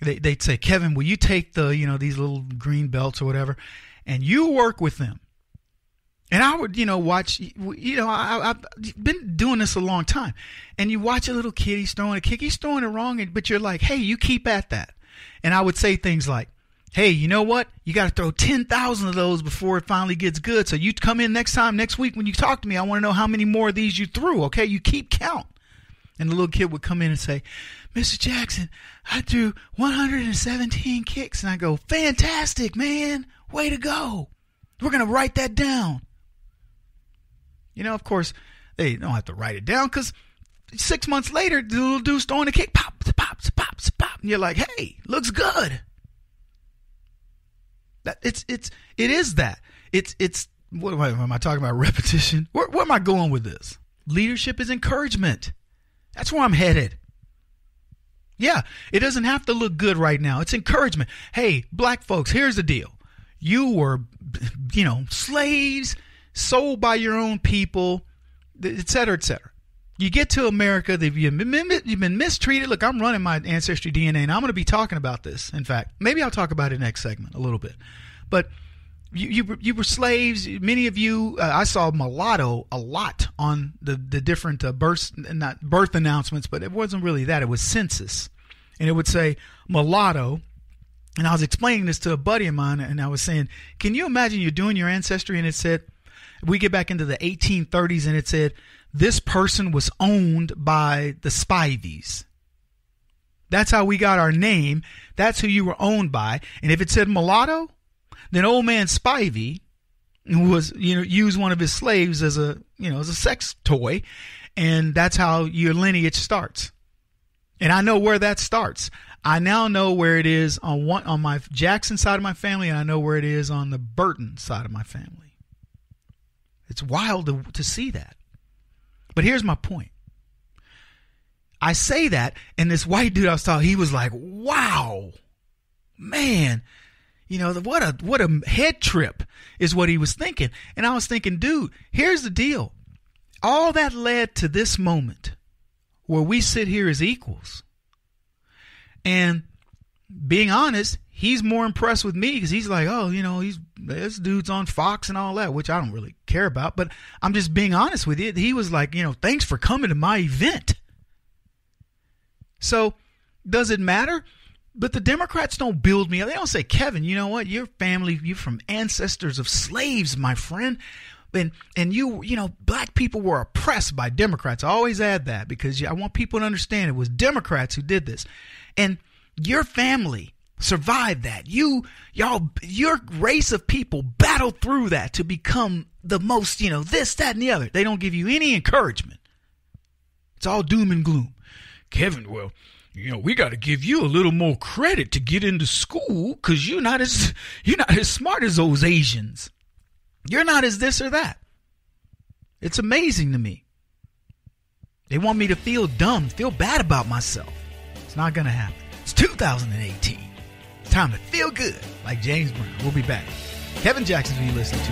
they'd say, Kevin, will you take the, these little green belts or whatever, and you work with them. And I would, watch, I've been doing this a long time. And you watch a little kid, he's throwing a kick, he's throwing it wrong, but you're like, hey, you keep at that. And I would say things like, hey, you know what? You got to throw 10,000 of those before it finally gets good. So you come in next week when you talk to me, I want to know how many more of these you threw, okay? You keep count. And the little kid would come in and say, Mr. Jackson, I threw 117 kicks. And I go, fantastic, man. Way to go. We're going to write that down. Of course, they don't have to write it down because 6 months later, the little dude's throwing a kick, pop, pop, pop, pop, and you're like, hey, looks good. It is that. It's. What am I talking about? Repetition. Where am I going with this? Leadership is encouragement. That's where I'm headed. Yeah, it doesn't have to look good right now. It's encouragement. Hey, black folks, here's the deal. You were, slaves, sold by your own people, et cetera, et cetera. You get to America, you've been mistreated. Look, I'm running my Ancestry DNA, and I'm going to be talking about this. In fact, maybe I'll talk about it next segment a little bit. But you were slaves. Many of you, I saw mulatto a lot on the different not birth announcements, but it wasn't really that. It was census. And it would say mulatto. And I was explaining this to a buddy of mine, and I was saying, can you imagine you're doing your ancestry, and it said, we get back into the 1830s, and it said, this person was owned by the Spiveys. That's how we got our name. That's who you were owned by. And if it said mulatto, then old man Spivey was, used one of his slaves as a sex toy, and that's how your lineage starts. And I know where that starts. I now know where it is on my Jackson side of my family, and I know where it is on the Burton side of my family. It's wild to see that. But here's my point. I say that, and this white dude I was talking, he was like, wow, man, what a head trip is what he was thinking. And I was thinking, dude, here's the deal. All that led to this moment where we sit here as equals. And being honest, he's more impressed with me because he's like, oh, this dude's on Fox and all that, which I don't really care about. But I'm just being honest with you. He was like, thanks for coming to my event. So does it matter? But the Democrats don't build me up. They don't say, Kevin, you know what? Your family, you're from ancestors of slaves, my friend. And black people were oppressed by Democrats. I always add that because I want people to understand it was Democrats who did this. And your family survived that. Your race of people battled through that to become the most, this, that, and the other. They don't give you any encouragement. It's all doom and gloom. Kevin, well, we got to give you a little more credit to get into school because you're not as smart as those Asians. You're not as this or that. It's amazing to me. They want me to feel dumb, feel bad about myself. It's not going to happen. It's 2018. It's time to feel good, like James Brown. We'll be back. Kevin Jackson's who you listen to.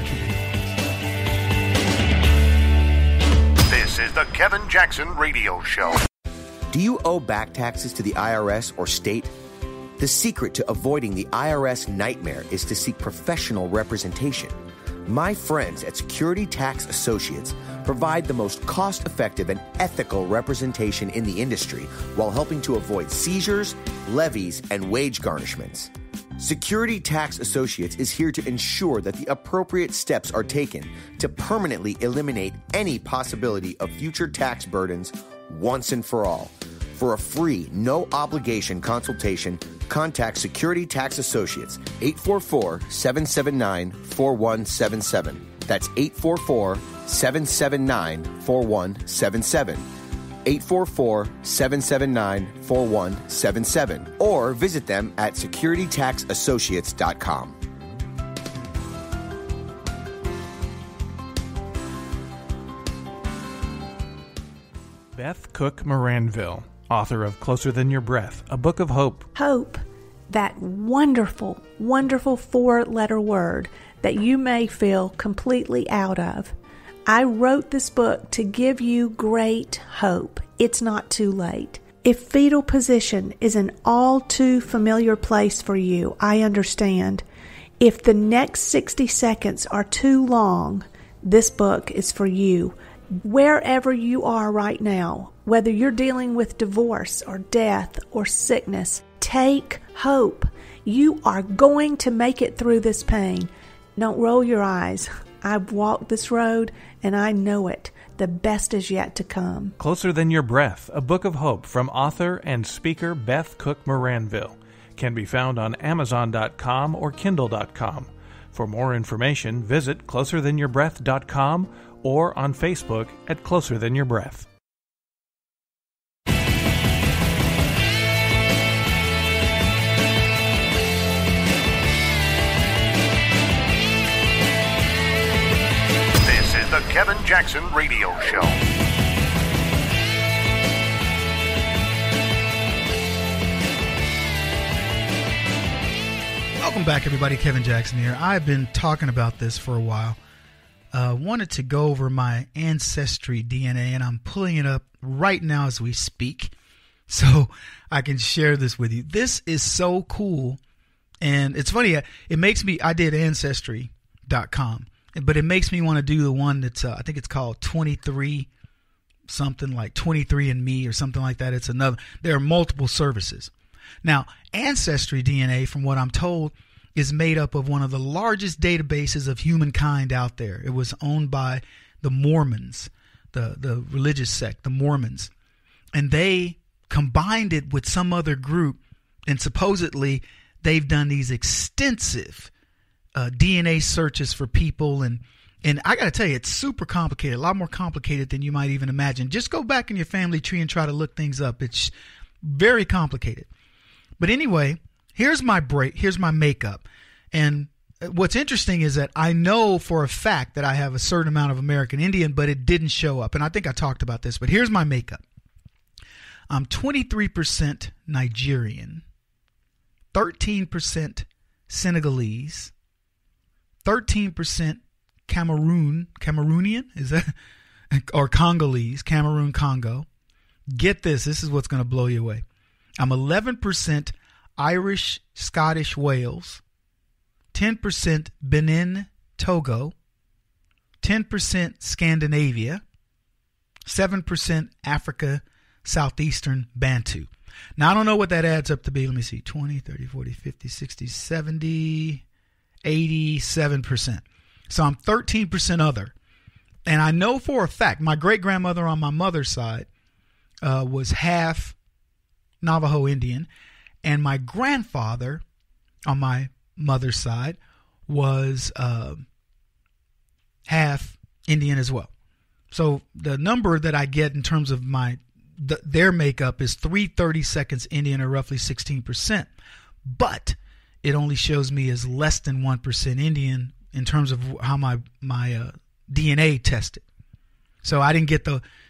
This is the Kevin Jackson Radio Show. Do you owe back taxes to the IRS or state? The secret to avoiding the IRS nightmare is to seek professional representation. My friends at Security Tax Associates provide the most cost-effective and ethical representation in the industry while helping to avoid seizures, levies, and wage garnishments. Security Tax Associates is here to ensure that the appropriate steps are taken to permanently eliminate any possibility of future tax burdens once and for all. For a free, no-obligation consultation, contact Security Tax Associates, 844-779-4177. That's 844-779-4177. 844-779-4177. Or visit them at securitytaxassociates.com. Beth Cook Moranville, author of Closer Than Your Breath, a book of hope. Hope, that wonderful, wonderful 4-letter word that you may feel completely out of. I wrote this book to give you great hope. It's not too late. If fetal position is an all too familiar place for you, I understand. If the next 60 seconds are too long, this book is for you. Wherever you are right now, whether you're dealing with divorce or death or sickness, take hope. You are going to make it through this pain. Don't roll your eyes. I've walked this road and I know it. The best is yet to come. Closer Than Your Breath, a book of hope from author and speaker Beth Cook Moranville, can be found on Amazon.com or Kindle.com. For more information, visit closerthanyourBreath.com or on Facebook at Closer Than Your Breath. This is the Kevin Jackson Radio Show. Welcome back, everybody. Kevin Jackson here. I've been talking about this for a while. Wanted to go over my ancestry DNA, and I'm pulling it up right now as we speak so I can share this with you. This is so cool, and it's funny. It makes me, I did Ancestry.com, but it makes me want to do the one that's, I think it's called 23, something like 23andMe or something like that. It's another, there are multiple services. Now, Ancestry DNA, from what I'm told, is made up of one of the largest databases of humankind out there. It was owned by the Mormons, the religious sect, the Mormons. And they combined it with some other group, and supposedly they've done these extensive DNA searches for people, and I got to tell you, it's super complicated, a lot more complicated than you might even imagine. Just go back in your family tree and try to look things up. It's very complicated. But anyway, here's my makeup. And what's interesting is that I know for a fact that I have a certain amount of American Indian, but it didn't show up. And I think I talked about this, but here's my makeup. I'm 23% Nigerian, 13% Senegalese, 13% Cameroonian, is that, or Congolese, Cameroon, Congo. Get this is what's going to blow you away. I'm 11% Irish, Scottish, Wales, 10% Benin, Togo, 10% Scandinavia, 7% Africa, Southeastern, Bantu. Now, I don't know what that adds up to be. Let me see. 20, 30, 40, 50, 60, 70, 87%. So I'm 13% other. And I know for a fact, my great-grandmother on my mother's side was half Navajo Indian. And my grandfather on my mother's side was half Indian as well. So the number that I get in terms of their makeup is 3/32 Indian, or roughly 16%. But it only shows me as less than 1% Indian in terms of how my DNA tested. So I didn't get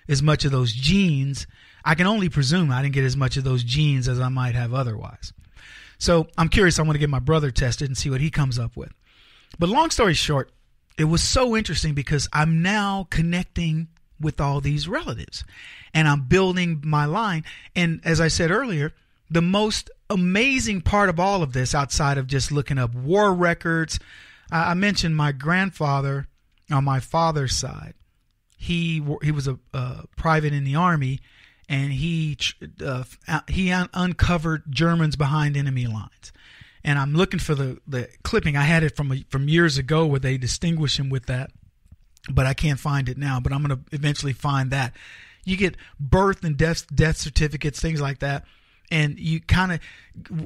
as much of those genes. I can only presume I didn't get as much of those genes as I might have otherwise. So I'm curious. I want to get my brother tested and see what he comes up with. But long story short, it was so interesting because I'm now connecting with all these relatives and I'm building my line. And as I said earlier, the most amazing part of all of this, outside of just looking up war records, I mentioned my grandfather on my father's side. He was a private in the Army, and he uncovered Germans behind enemy lines. And I'm looking for the clipping. I had it from years ago where they distinguish him with that, but I can't find it now. But I'm going to eventually find that. You get birth and death certificates, things like that. And you kind of,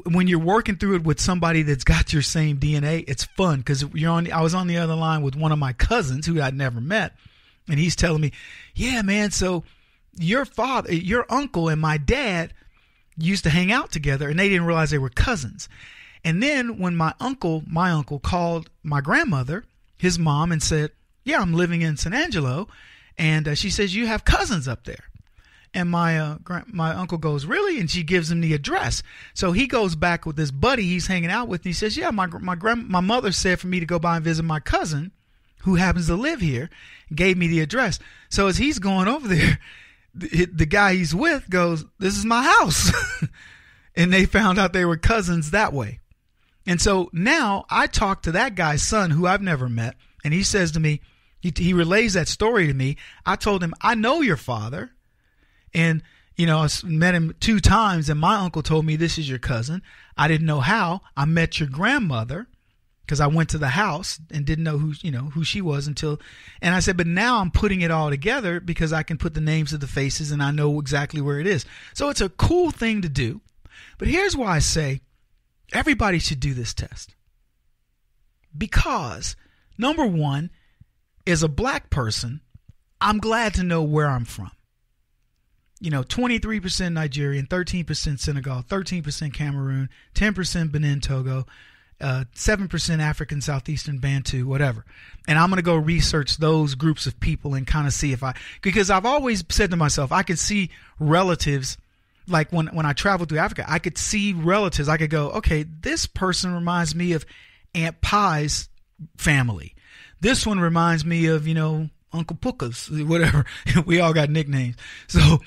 when you're working through it with somebody that's got your same DNA, it's fun because I was on the other line with one of my cousins who I'd never met, and he's telling me, "Yeah, man, so your uncle and my dad used to hang out together, and they didn't realize they were cousins." And then when my uncle called my grandmother, his mom, and said, "Yeah, I'm living in San Angelo," and she says, "You have cousins up there." And my uncle goes, "Really?" And she gives him the address. So he goes back with this buddy he's hanging out with, and he says, "Yeah, my mother said for me to go by and visit my cousin, who happens to live here, gave me the address." So as he's going over there, the guy he's with goes, "This is my house." And they found out they were cousins that way. And so now I talk to that guy's son, who I've never met, and he says to me, he relays that story to me. I told him, "I know your father. And, I met him 2 times, and my uncle told me this is your cousin. I didn't know how. I met your grandmother because I went to the house and didn't know who she was until." And I said, "But now I'm putting it all together because I can put the names to the faces and I know exactly where it is." So it's a cool thing to do. But here's why I say everybody should do this test. Because, number one, as a black person, I'm glad to know where I'm from. 23% Nigerian, 13% Senegal, 13% Cameroon, 10% Benin, Togo, 7% African, Southeastern, Bantu, whatever. And I'm going to go research those groups of people and kind of see because I've always said to myself, I could see relatives, like when I traveled through Africa, I could see relatives. I could go, okay, this person reminds me of Aunt Pie's family. This one reminds me of, Uncle Puka's, whatever. We all got nicknames. So,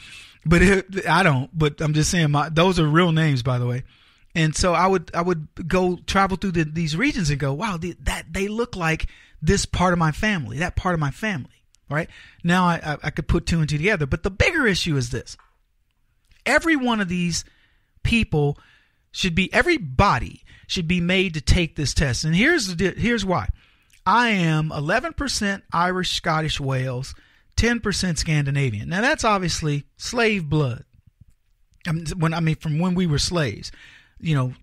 but I don't. But I'm just saying, those are real names, by the way. And so I would go travel through these regions and go, wow, they look like this part of my family, that part of my family. Right now, I could put 2 and 2 together. But the bigger issue is this: every one of these people everybody should be made to take this test. And here's why. I am 11% Irish, Scottish, Wales, 10% Scandinavian. Now that's obviously slave blood. From when we were slaves,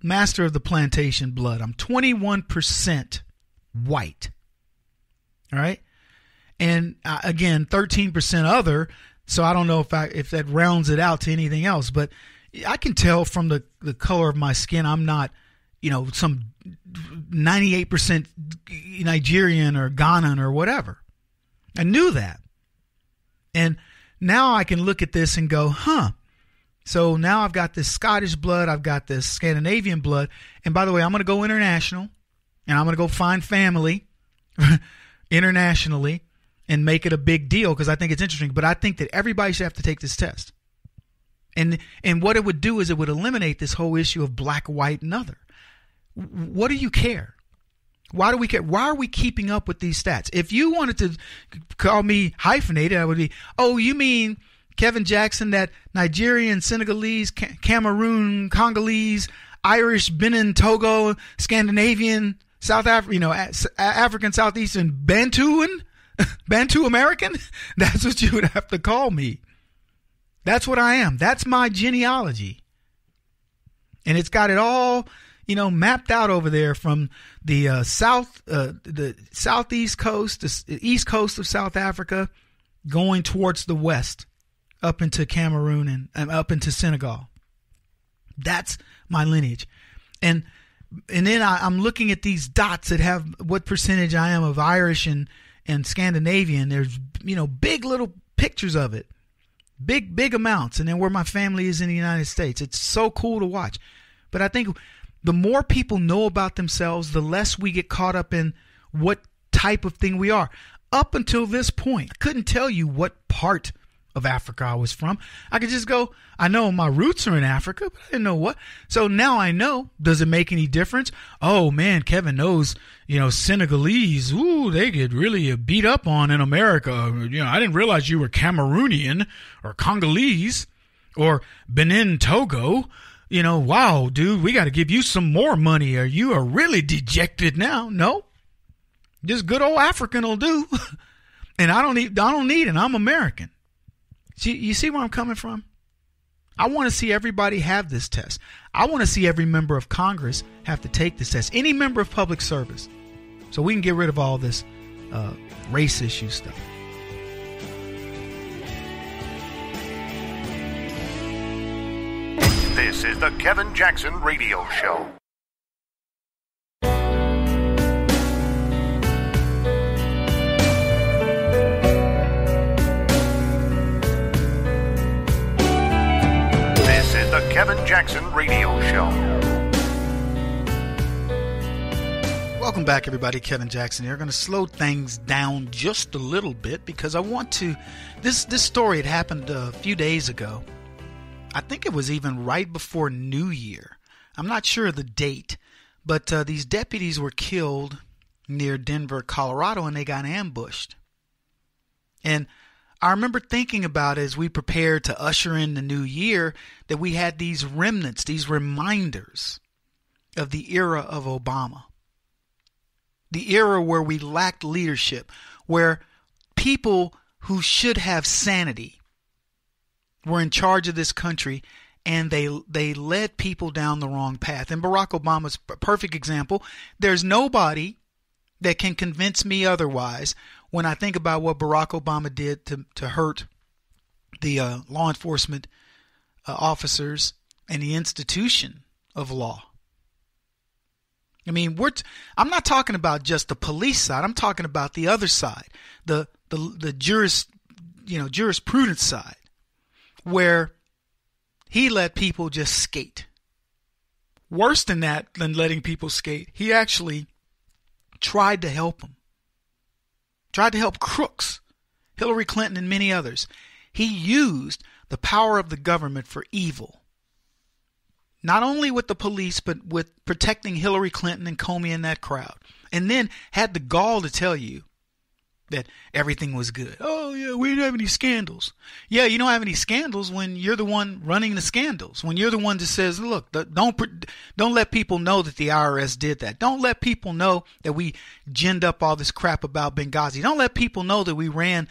master of the plantation blood. I'm 21% white. All right. And again, 13% other. So I don't know if that rounds it out to anything else, but I can tell from the color of my skin, I'm not, some 98% Nigerian or Ghanaian or whatever. I knew that. And now I can look at this and go, so now I've got this Scottish blood, I've got this Scandinavian blood. And by the way, I'm going to go international, and I'm going to go find family internationally and make it a big deal because I think it's interesting. But I think that everybody should have to take this test. And what it would do is it would eliminate this whole issue of black, white, and other. What do you care? Why do we care? Why are we keeping up with these stats? If you wanted to call me hyphenated, I would be, oh, you mean Kevin Jackson, that Nigerian, Senegalese, Cameroon, Congolese, Irish, Benin, Togo, Scandinavian, South Africa, African, Southeastern, Bantu American? That's what you would have to call me. That's what I am. That's my genealogy. And it's got it all, mapped out over there from the the southeast coast, the east coast of South Africa, going towards the west, up into Cameroon and up into Senegal. That's my lineage. And then I'm looking at these dots that have what percentage I am of Irish and Scandinavian. There's, big little pictures of it. Big amounts. And then where my family is in the United States. It's so cool to watch. But I think the more people know about themselves, the less we get caught up in what type of thing we are. Up until this point, I couldn't tell you what part of Africa I was from. I could just go, I know my roots are in Africa, but I didn't know what. So now I know. Does it make any difference? Oh man, Kevin knows, Senegalese. Ooh, they get really beat up on in America. I didn't realize you were Cameroonian or Congolese or Benin, Togo. Wow, dude, we got to give you some more money or you are really dejected now. No, just good old African will do. And I don't need it. I'm American. You see where I'm coming from? I want to see everybody have this test. I want to see every member of Congress have to take this test. Any member of public service. So we can get rid of all this race issue stuff. This is the Kevin Jackson Radio Show. This is the Kevin Jackson Radio Show. Welcome back, everybody. Kevin Jackson here. Going to slow things down just a little bit because I want to. This story had happened a few days ago. I think it was even right before New Year. I'm not sure of the date, but these deputies were killed near Denver, Colorado, and they got ambushed. And I remember thinking about as we prepared to usher in the new year that we had these remnants, these reminders of the era of Obama. The era where we lacked leadership, where people who should have sanity were in charge of this country, and they led people down the wrong path. And Barack Obama's a perfect example. There's nobody that can convince me otherwise when I think about what Barack Obama did to hurt the law enforcement officers and the institution of law. I mean, I'm not talking about just the police side. I'm talking about the other side, the jurisprudence side, where he let people just skate. Worse than that, than letting people skate, he actually tried to help them. Tried to help crooks, Hillary Clinton and many others. He used the power of the government for evil. Not only with the police, but with protecting Hillary Clinton and Comey and that crowd. And then had the gall to tell you that everything was good. Oh, yeah, we didn't have any scandals. Yeah, you don't have any scandals when you're the one running the scandals. When you're the one that says, look, don't let people know that the IRS did that. Don't let people know that we ginned up all this crap about Benghazi. Don't let people know that we ran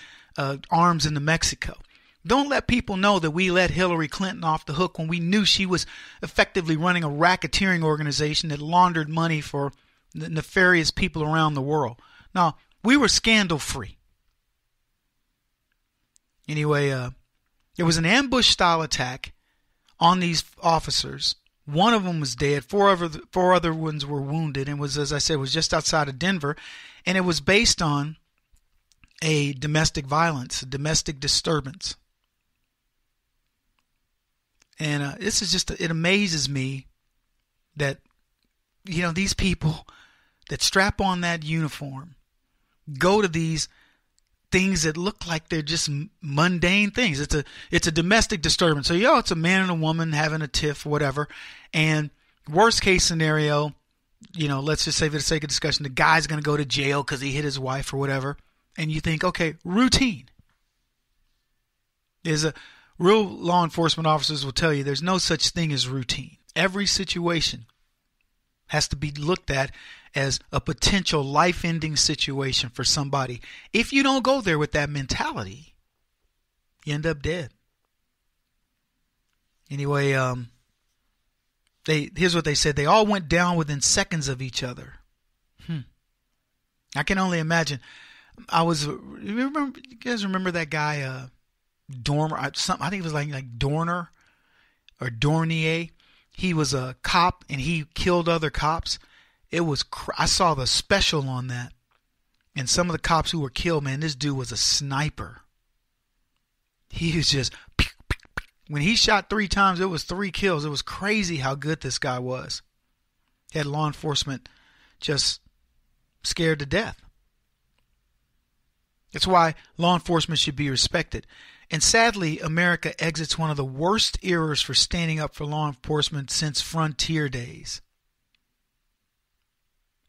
arms into Mexico. Don't let people know that we let Hillary Clinton off the hook when we knew she was effectively running a racketeering organization that laundered money for nefarious people around the world. Now, we were scandal-free. Anyway, it was an ambush-style attack on these officers. One of them was dead. Four other ones were wounded, and was, as I said, was just outside of Denver. And it was based on a domestic violence, a domestic disturbance. And this is just, it amazes me that, these people that strap on that uniform go to these things that look like they're just mundane things. It's a domestic disturbance. So, it's a man and a woman having a tiff, whatever. And worst case scenario, let's just say for the sake of discussion, the guy's going to go to jail because he hit his wife or whatever. And you think, okay, routine. Real law enforcement officers will tell you there's no such thing as routine. Every situation has to be looked at as a potential life-ending situation for somebody. If you don't go there with that mentality, you end up dead. Anyway, here's what they said. They all went down within seconds of each other. I can only imagine. You guys remember that guy, Dormer? I think it was like Dorner or Dornier. He was a cop and he killed other cops. I saw the special on that. And some of the cops who were killed, man, this dude was a sniper. He was just, when he shot 3 times, it was 3 kills. It was crazy how good this guy was. He had law enforcement just scared to death. That's why law enforcement should be respected. And sadly, America exits one of the worst eras for standing up for law enforcement since frontier days.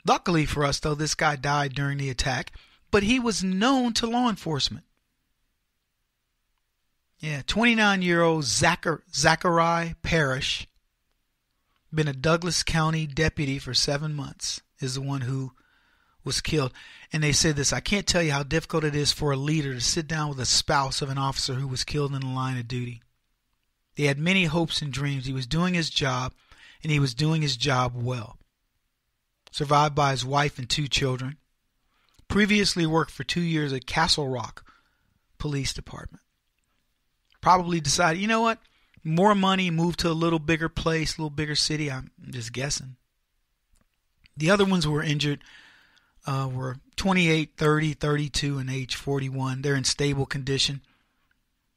Luckily for us, though, this guy died during the attack, but he was known to law enforcement. Yeah, 29-year-old Zachary Parrish, been a Douglas County deputy for 7 months, is the one who was killed. And they said this: I can't tell you how difficult it is for a leader to sit down with a spouse of an officer who was killed in the line of duty. They had many hopes and dreams. He was doing his job, and he was doing his job well. Survived by his wife and 2 children. Previously worked for 2 years at Castle Rock Police Department. Probably decided, you know what? More money, move to a little bigger place, a little bigger city. I'm just guessing. The other ones who were injured were 28, 30, 32, and age 41. They're in stable condition,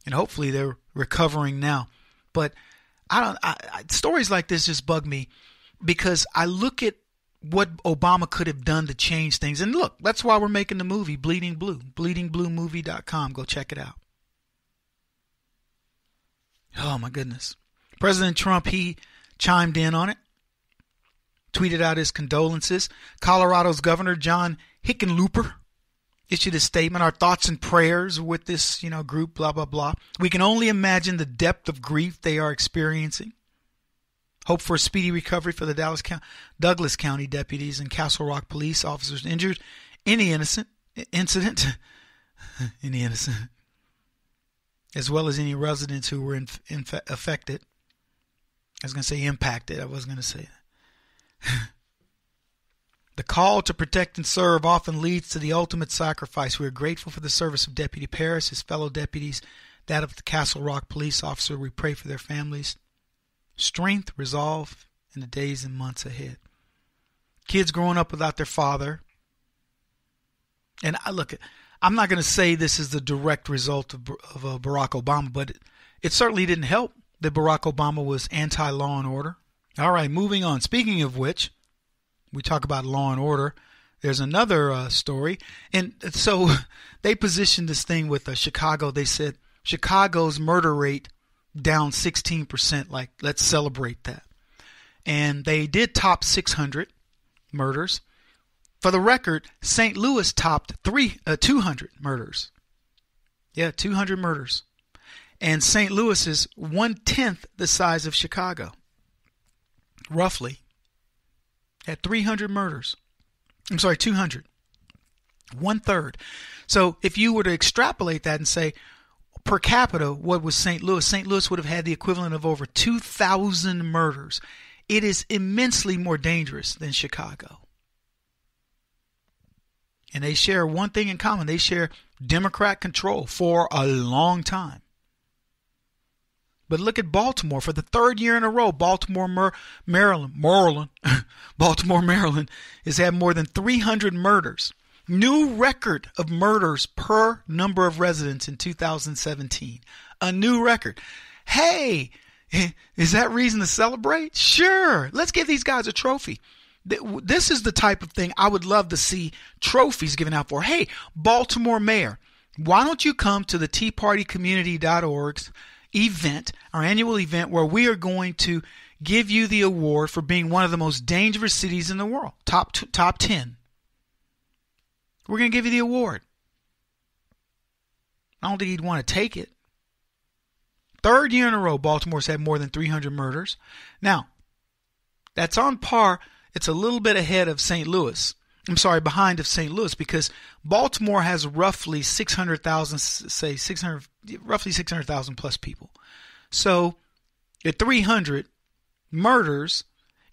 and hopefully they're recovering now. But stories like this just bug me, because I look at what Obama could have done to change things. And look, that's why we're making the movie Bleeding Blue. BleedingBlueMovie.com. Go check it out. Oh, my goodness. President Trump, he chimed in on it. Tweeted out his condolences. Colorado's Governor John Hickenlooper issued a statement. Our thoughts and prayers with this, group, blah, blah, blah. We can only imagine the depth of grief they are experiencing. Hope for a speedy recovery for the Douglas County deputies and Castle Rock police officers injured in the incident, as well as any residents who were affected. I was going to say impacted. I wasn't going to say that. The call to protect and serve often leads to the ultimate sacrifice. We are grateful for the service of Deputy Paris, his fellow deputies, that of the Castle Rock police officer. We pray for their families. Strength, resolve in the days and months ahead. Kids growing up without their father. And I'm not going to say this is the direct result of Barack Obama, but it certainly didn't help that Barack Obama was anti-law and order. All right, moving on. Speaking of which, we talk about law and order. There's another story. And so they positioned this thing with Chicago. They said Chicago's murder rate down 16%. Like, let's celebrate that. And they did top 600 murders. For the record, St. Louis topped 200 murders. Yeah, 200 murders. And St. Louis is 1/10 the size of Chicago. Roughly. At 300 murders. I'm sorry, 200. 1/3. So if you were to extrapolate that and say, per capita, what was St. Louis? St. Louis would have had the equivalent of over 2,000 murders. It is immensely more dangerous than Chicago. And they share one thing in common. They share Democrat control for a long time. But look at Baltimore. For the third year in a row, Baltimore, Maryland has had more than 300 murders. New record of murders per number of residents in 2017. A new record. Hey, is that reason to celebrate? Sure. Let's give these guys a trophy. This is the type of thing I would love to see trophies given out for. Hey, Baltimore mayor, why don't you come to the TeaPartyCommunity.org's event, our annual event, where we are going to give you the award for being one of the most dangerous cities in the world. Top 10. We're going to give you the award. I don't think he'd want to take it. Third year in a row, Baltimore's had more than 300 murders. Now, that's on par. It's a little bit ahead of St. Louis. Behind of St. Louis, because Baltimore has roughly 600,000, roughly 600,000 plus people. So at 300 murders,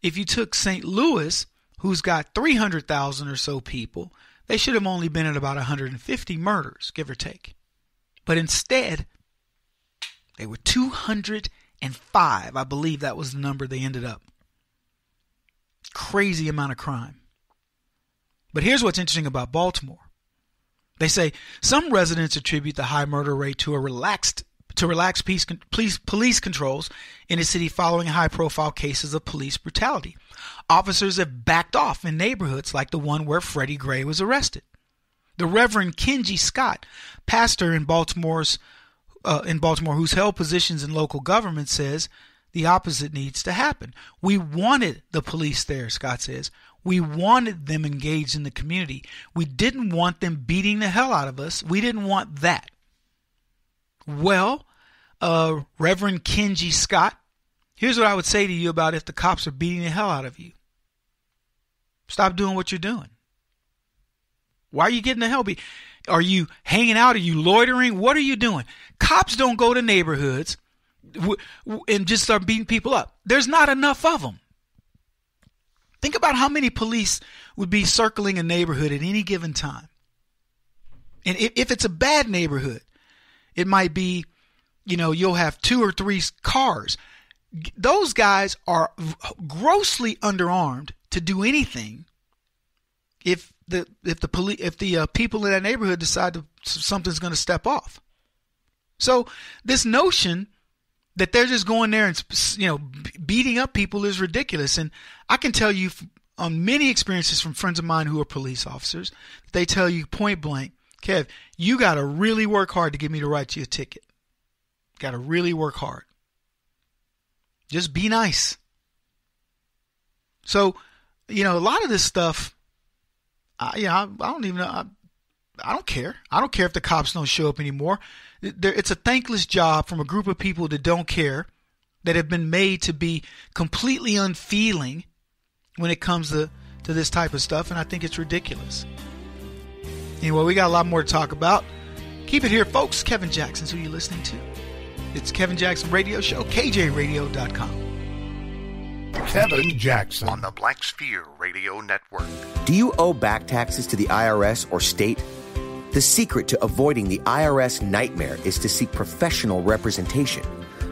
if you took St. Louis, who's got 300,000 or so people, they should have only been at about 150 murders, give or take. But instead, they were 205. I believe that was the number they ended up. Crazy amount of crime. But here's what's interesting about Baltimore. They say some residents attribute the high murder rate to relaxed police controls in the city following high-profile cases of police brutality. Officers have backed off in neighborhoods like the one where Freddie Gray was arrested. The Reverend Kenji Scott, pastor in Baltimore, who's held positions in local government, says the opposite needs to happen. We wanted the police there, Scott says. We wanted them engaged in the community. We didn't want them beating the hell out of us. We didn't want that. Well, Reverend Kenji Scott, here's what I would say to you about if the cops are beating the hell out of you. Stop doing what you're doing. Why are you getting the hell beat? Are you hanging out? Are you loitering? What are you doing? Cops don't go to neighborhoods and just start beating people up. There's not enough of them. Think about how many police would be circling a neighborhood at any given time. And if it's a bad neighborhood, it might be, you'll have 2 or 3 cars. Those guys are grossly underarmed to do anything if the people in that neighborhood decide something's going to step off. So this notion that they're just going there and beating up people is ridiculous. And I can tell you on many experiences from friends of mine who are police officers, they tell you point blank, Kev, you got to really work hard to get me to write you a ticket. Got to really work hard. Just be nice. So, a lot of this stuff, I don't even know. I don't care. I don't care if the cops don't show up anymore. It's a thankless job from a group of people that don't care, that have been made to be completely unfeeling when it comes to this type of stuff, and I think it's ridiculous. Anyway, we got a lot more to talk about. Keep it here, folks. Kevin Jackson's who you're listening to. It's Kevin Jackson Radio Show, KJRadio.com. Kevin Jackson on the Black Sphere Radio Network. Do you owe back taxes to the IRS or state? The secret to avoiding the IRS nightmare is to seek professional representation.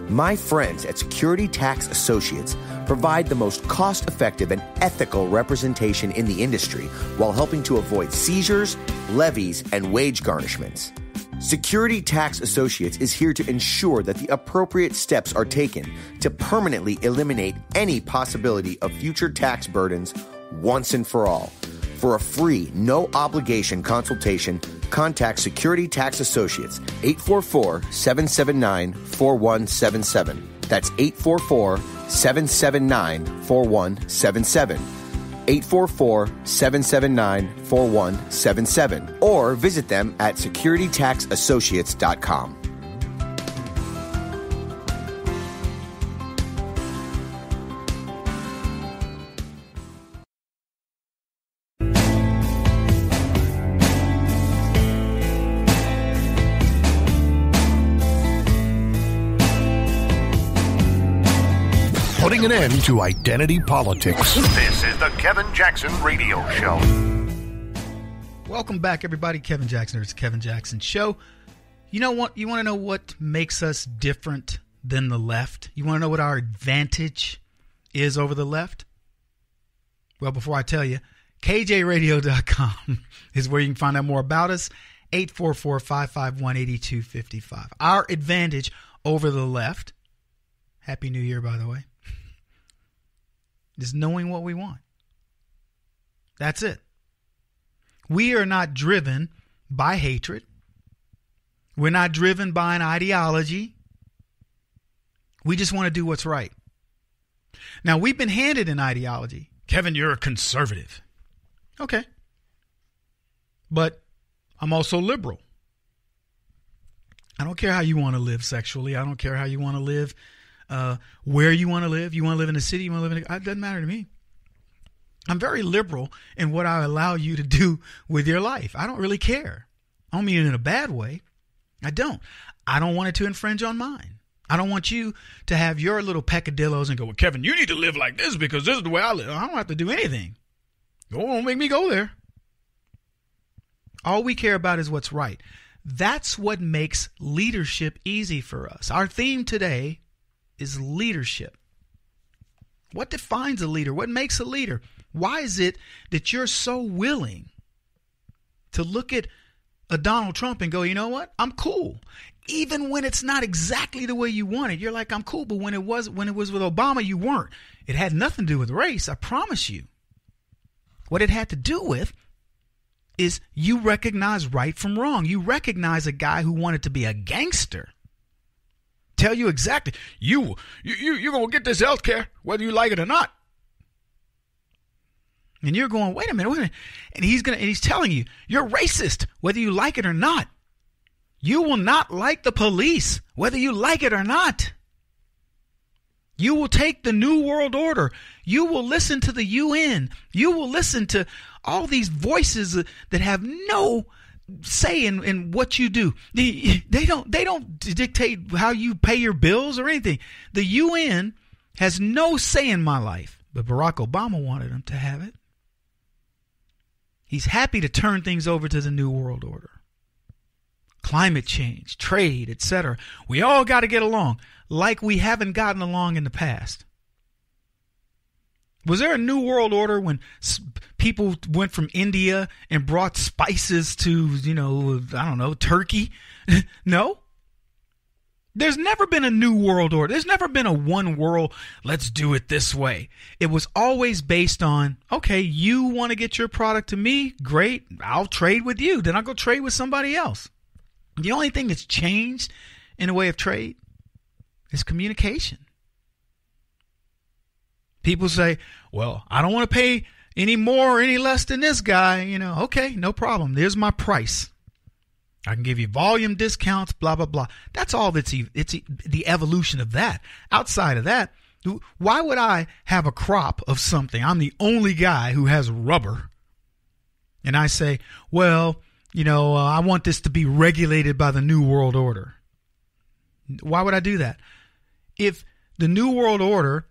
My friends at Security Tax Associates provide the most cost-effective and ethical representation in the industry while helping to avoid seizures, levies, and wage garnishments. Security Tax Associates is here to ensure that the appropriate steps are taken to permanently eliminate any possibility of future tax burdens once and for all. For a free, no-obligation consultation, contact Security Tax Associates, 844-779-4177. That's 844-779-4177. 844-779-4177. Or visit them at securitytaxassociates.com. Putting an end to identity politics. This is the Kevin Jackson Radio Show. Welcome back, everybody. Kevin Jackson. It's the Kevin Jackson Show. You know what? You want to know what makes us different than the left? You want to know what our advantage is over the left? Well, before I tell you, KJRadio.com is where you can find out more about us. 844-551-8255. Our advantage over the left, Happy New Year, by the way, is knowing what we want. That's it. We are not driven by hatred. We're not driven by an ideology. We just want to do what's right. Now, we've been handed an ideology. Kevin, you're a conservative. Okay. But I'm also liberal. I don't care how you want to live sexually. I don't care how you want to live, where you want to live. You want to live in a city, you want to live in it doesn't matter to me. I'm very liberal in what I allow you to do with your life. I don't really care. I don't mean it in a bad way. I don't. I don't want it to infringe on mine. I don't want you to have your little peccadillos and go, well, Kevin, you need to live like this because this is the way I live. I don't have to do anything. Don't make me go there. All we care about is what's right. That's what makes leadership easy for us. Our theme today is leadership. What defines a leader? What makes a leader? Why is it that you're so willing to look at a Donald Trump and go, you know what? I'm cool. Even when it's not exactly the way you want it, you're like, I'm cool. But when it was with Obama, you weren't. It had nothing to do with race. I promise you. What it had to do with is you recognize right from wrong. You recognize a guy who wanted to be a gangster. Tell you exactly, you're going to get this health care whether you like it or not. And you're going, wait a minute. And he's telling you, you're racist whether you like it or not. You will not like the police whether you like it or not. You will take the New World Order. You will listen to the UN. You will listen to all these voices that have no say in what you do. They don't dictate how you pay your bills or anything. The UN has no say in my life, but Barack Obama wanted them to have it. He's happy to turn things over to the New World Order. Climate change, trade, etc. We all got to get along like we haven't gotten along in the past. Was there a New World Order when people went from India and brought spices to, Turkey? No. There's never been a New World Order. There's never been a one world, let's do it this way. It was always based on, okay, you want to get your product to me? Great. I'll trade with you. Then I'll go trade with somebody else. The only thing that's changed in the way of trade is communication. People say, well, I don't want to pay any more or any less than this guy. Okay, no problem. There's my price. I can give you volume discounts, blah, blah, blah. That's all it's the evolution of that. Outside of that, why would I have a crop of something? I'm the only guy who has rubber. And I say, well, I want this to be regulated by the New World Order. Why would I do that? If the New World Order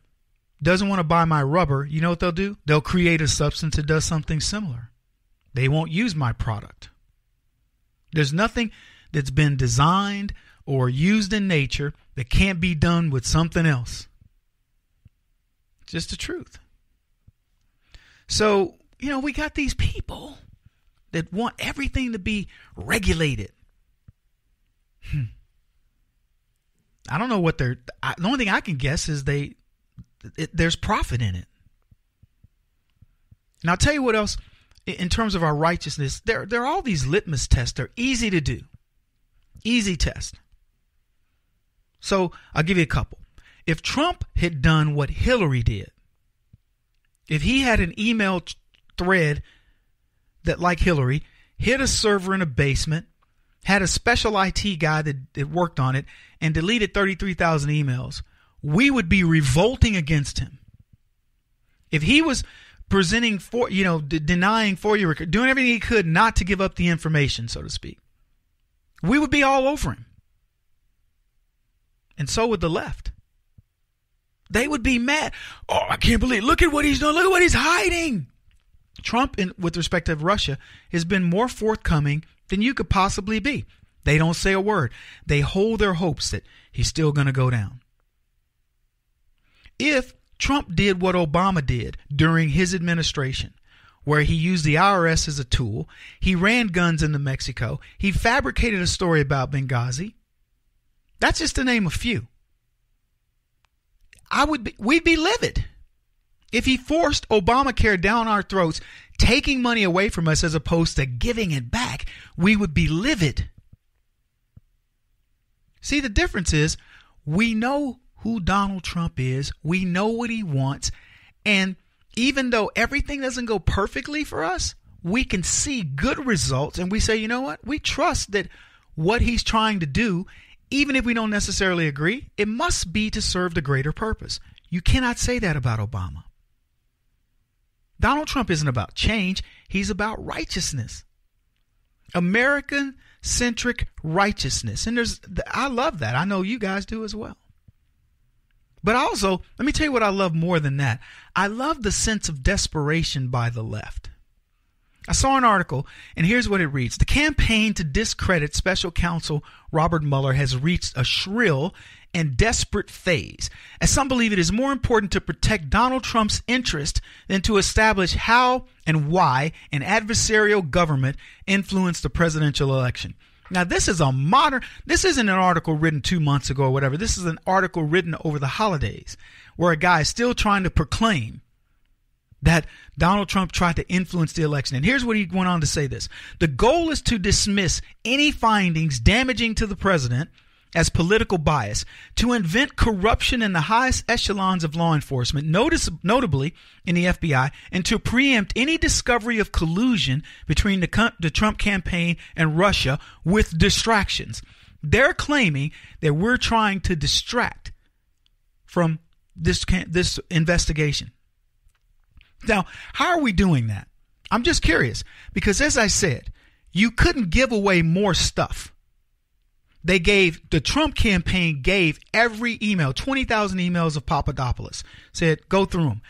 doesn't want to buy my rubber, you know what they'll do? They'll create a substance that does something similar. They won't use my product. There's nothing that's been designed or used in nature that can't be done with something else. It's just the truth. So, we got these people that want everything to be regulated. I don't know what the only thing I can guess is there's profit in it. And I'll tell you what else, in terms of our righteousness, there are all these litmus tests. They're easy to do. Easy test. So I'll give you a couple. If Trump had done what Hillary did, if he had an email thread that, like Hillary, hit a server in a basement, had a special IT guy that worked on it, and deleted 33,000 emails, we would be revolting against him. If he was presenting denying FOIA, doing everything he could not to give up the information, so to speak, we would be all over him. And so would the left. They would be mad. Oh, I can't believe, look at what he's doing. Look at what he's hiding. Trump, with respect to Russia, has been more forthcoming than you could possibly be. They don't say a word. They hold their hopes that he's still going to go down. If Trump did what Obama did during his administration, where he used the IRS as a tool, he ran guns into Mexico, he fabricated a story about Benghazi, that's just to name a few. We'd be livid. If he forced Obamacare down our throats, taking money away from us as opposed to giving it back, we would be livid. See, the difference is we know who Donald Trump is. We know what he wants. And even though everything doesn't go perfectly for us, we can see good results. And we say, you know what? We trust that what he's trying to do, even if we don't necessarily agree, it must be to serve the greater purpose. You cannot say that about Obama. Donald Trump isn't about change. He's about righteousness. American-centric righteousness. And I love that. I know you guys do as well. But also, let me tell you what I love more than that. I love the sense of desperation by the left. I saw an article, and here's what it reads. The campaign to discredit special counsel Robert Mueller has reached a shrill and desperate phase, as some believe it is more important to protect Donald Trump's interest than to establish how and why an adversarial government influenced the presidential election. Now, this isn't an article written 2 months ago or whatever. This is an article written over the holidays where a guy is still trying to proclaim that Donald Trump tried to influence the election. And here's what he went on to say this. The goal is to dismiss any findings damaging to the president as political bias, to invent corruption in the highest echelons of law enforcement, notably in the FBI, and to preempt any discovery of collusion between the Trump campaign and Russia with distractions. They're claiming that we're trying to distract from this investigation. Now, how are we doing that? I'm just curious, because as I said, you couldn't give away more stuff. The Trump campaign gave every email, 20,000 emails of Papadopoulos, said, go through them.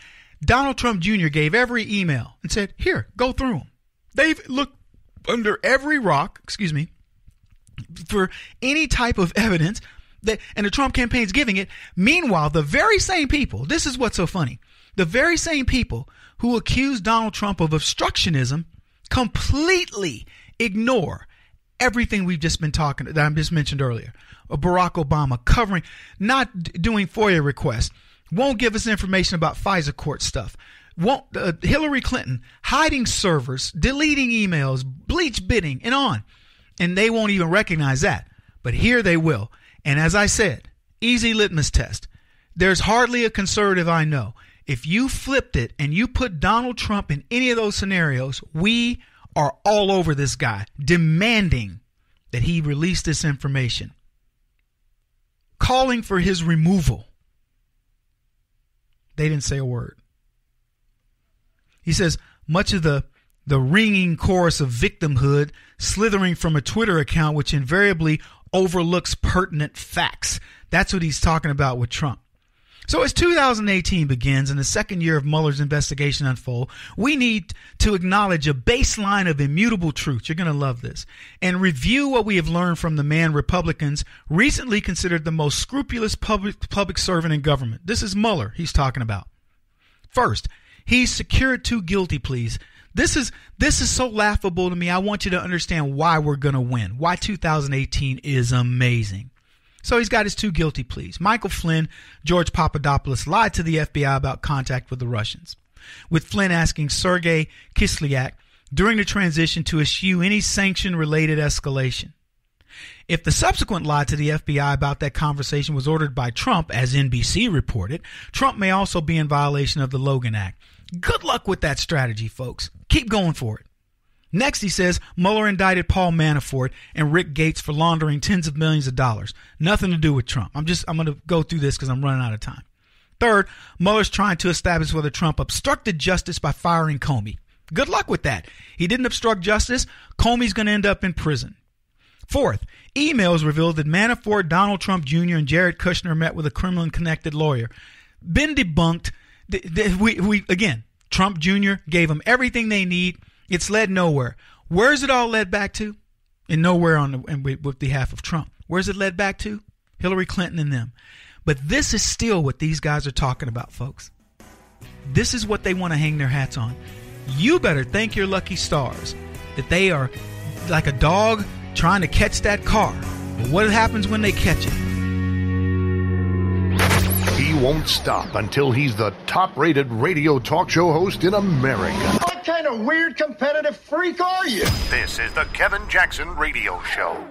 Donald Trump Jr. gave every email and said, here, go through them. They've looked under every rock, for any type of evidence and the Trump campaign's giving it. Meanwhile, the very same people, this is what's so funny, the very same people who accuse Donald Trump of obstructionism completely ignore everything we've just been talking that I just mentioned earlier. Barack Obama covering, not doing FOIA requests, won't give us information about FISA court stuff. Hillary Clinton hiding servers, deleting emails, bleach bidding, and on. And they won't even recognize that. But here they will. And as I said, easy litmus test. There's hardly a conservative I know. If you flipped it and you put Donald Trump in any of those scenarios, we are all over this guy, demanding that he release this information, calling for his removal. They didn't say a word. He says much of the ringing chorus of victimhood slithering from a Twitter account which invariably overlooks pertinent facts. That's what he's talking about with Trump. So as 2018 begins and the second year of Mueller's investigation unfolds, we need to acknowledge a baseline of immutable truth. You're going to love this. And review what we have learned from the man Republicans recently considered the most scrupulous public servant in government. This is Mueller he's talking about. First, he's secured 2 guilty pleas. This is so laughable to me. I want you to understand why we're going to win, why 2018 is amazing. So he's got his 2 guilty pleas. Michael Flynn, George Papadopoulos lied to the FBI about contact with the Russians, with Flynn asking Sergei Kislyak during the transition to eschew any sanction-related escalation. If the subsequent lie to the FBI about that conversation was ordered by Trump, as NBC reported, Trump may also be in violation of the Logan Act. Good luck with that strategy, folks. Keep going for it. Next, he says Mueller indicted Paul Manafort and Rick Gates for laundering tens of millions of dollars. Nothing to do with Trump. I'm going to go through this because I'm running out of time. Third, Mueller's trying to establish whether Trump obstructed justice by firing Comey. Good luck with that. He didn't obstruct justice. Comey's going to end up in prison. Fourth, emails revealed that Manafort, Donald Trump Jr., and Jared Kushner met with a Kremlin-connected lawyer. Been debunked. Again, Trump Jr. gave them everything they need. It's led nowhere. Where's it all led back to? And nowhere with behalf of Trump. Where's it led back to? Hillary Clinton and them. But this is still what these guys are talking about, folks. This is what they want to hang their hats on. You better thank your lucky stars that they are like a dog trying to catch that car. But what happens when they catch it? He won't stop until he's the top-rated radio talk show host in America. What kind of weird competitive freak are you? This is the Kevin Jackson Radio Show.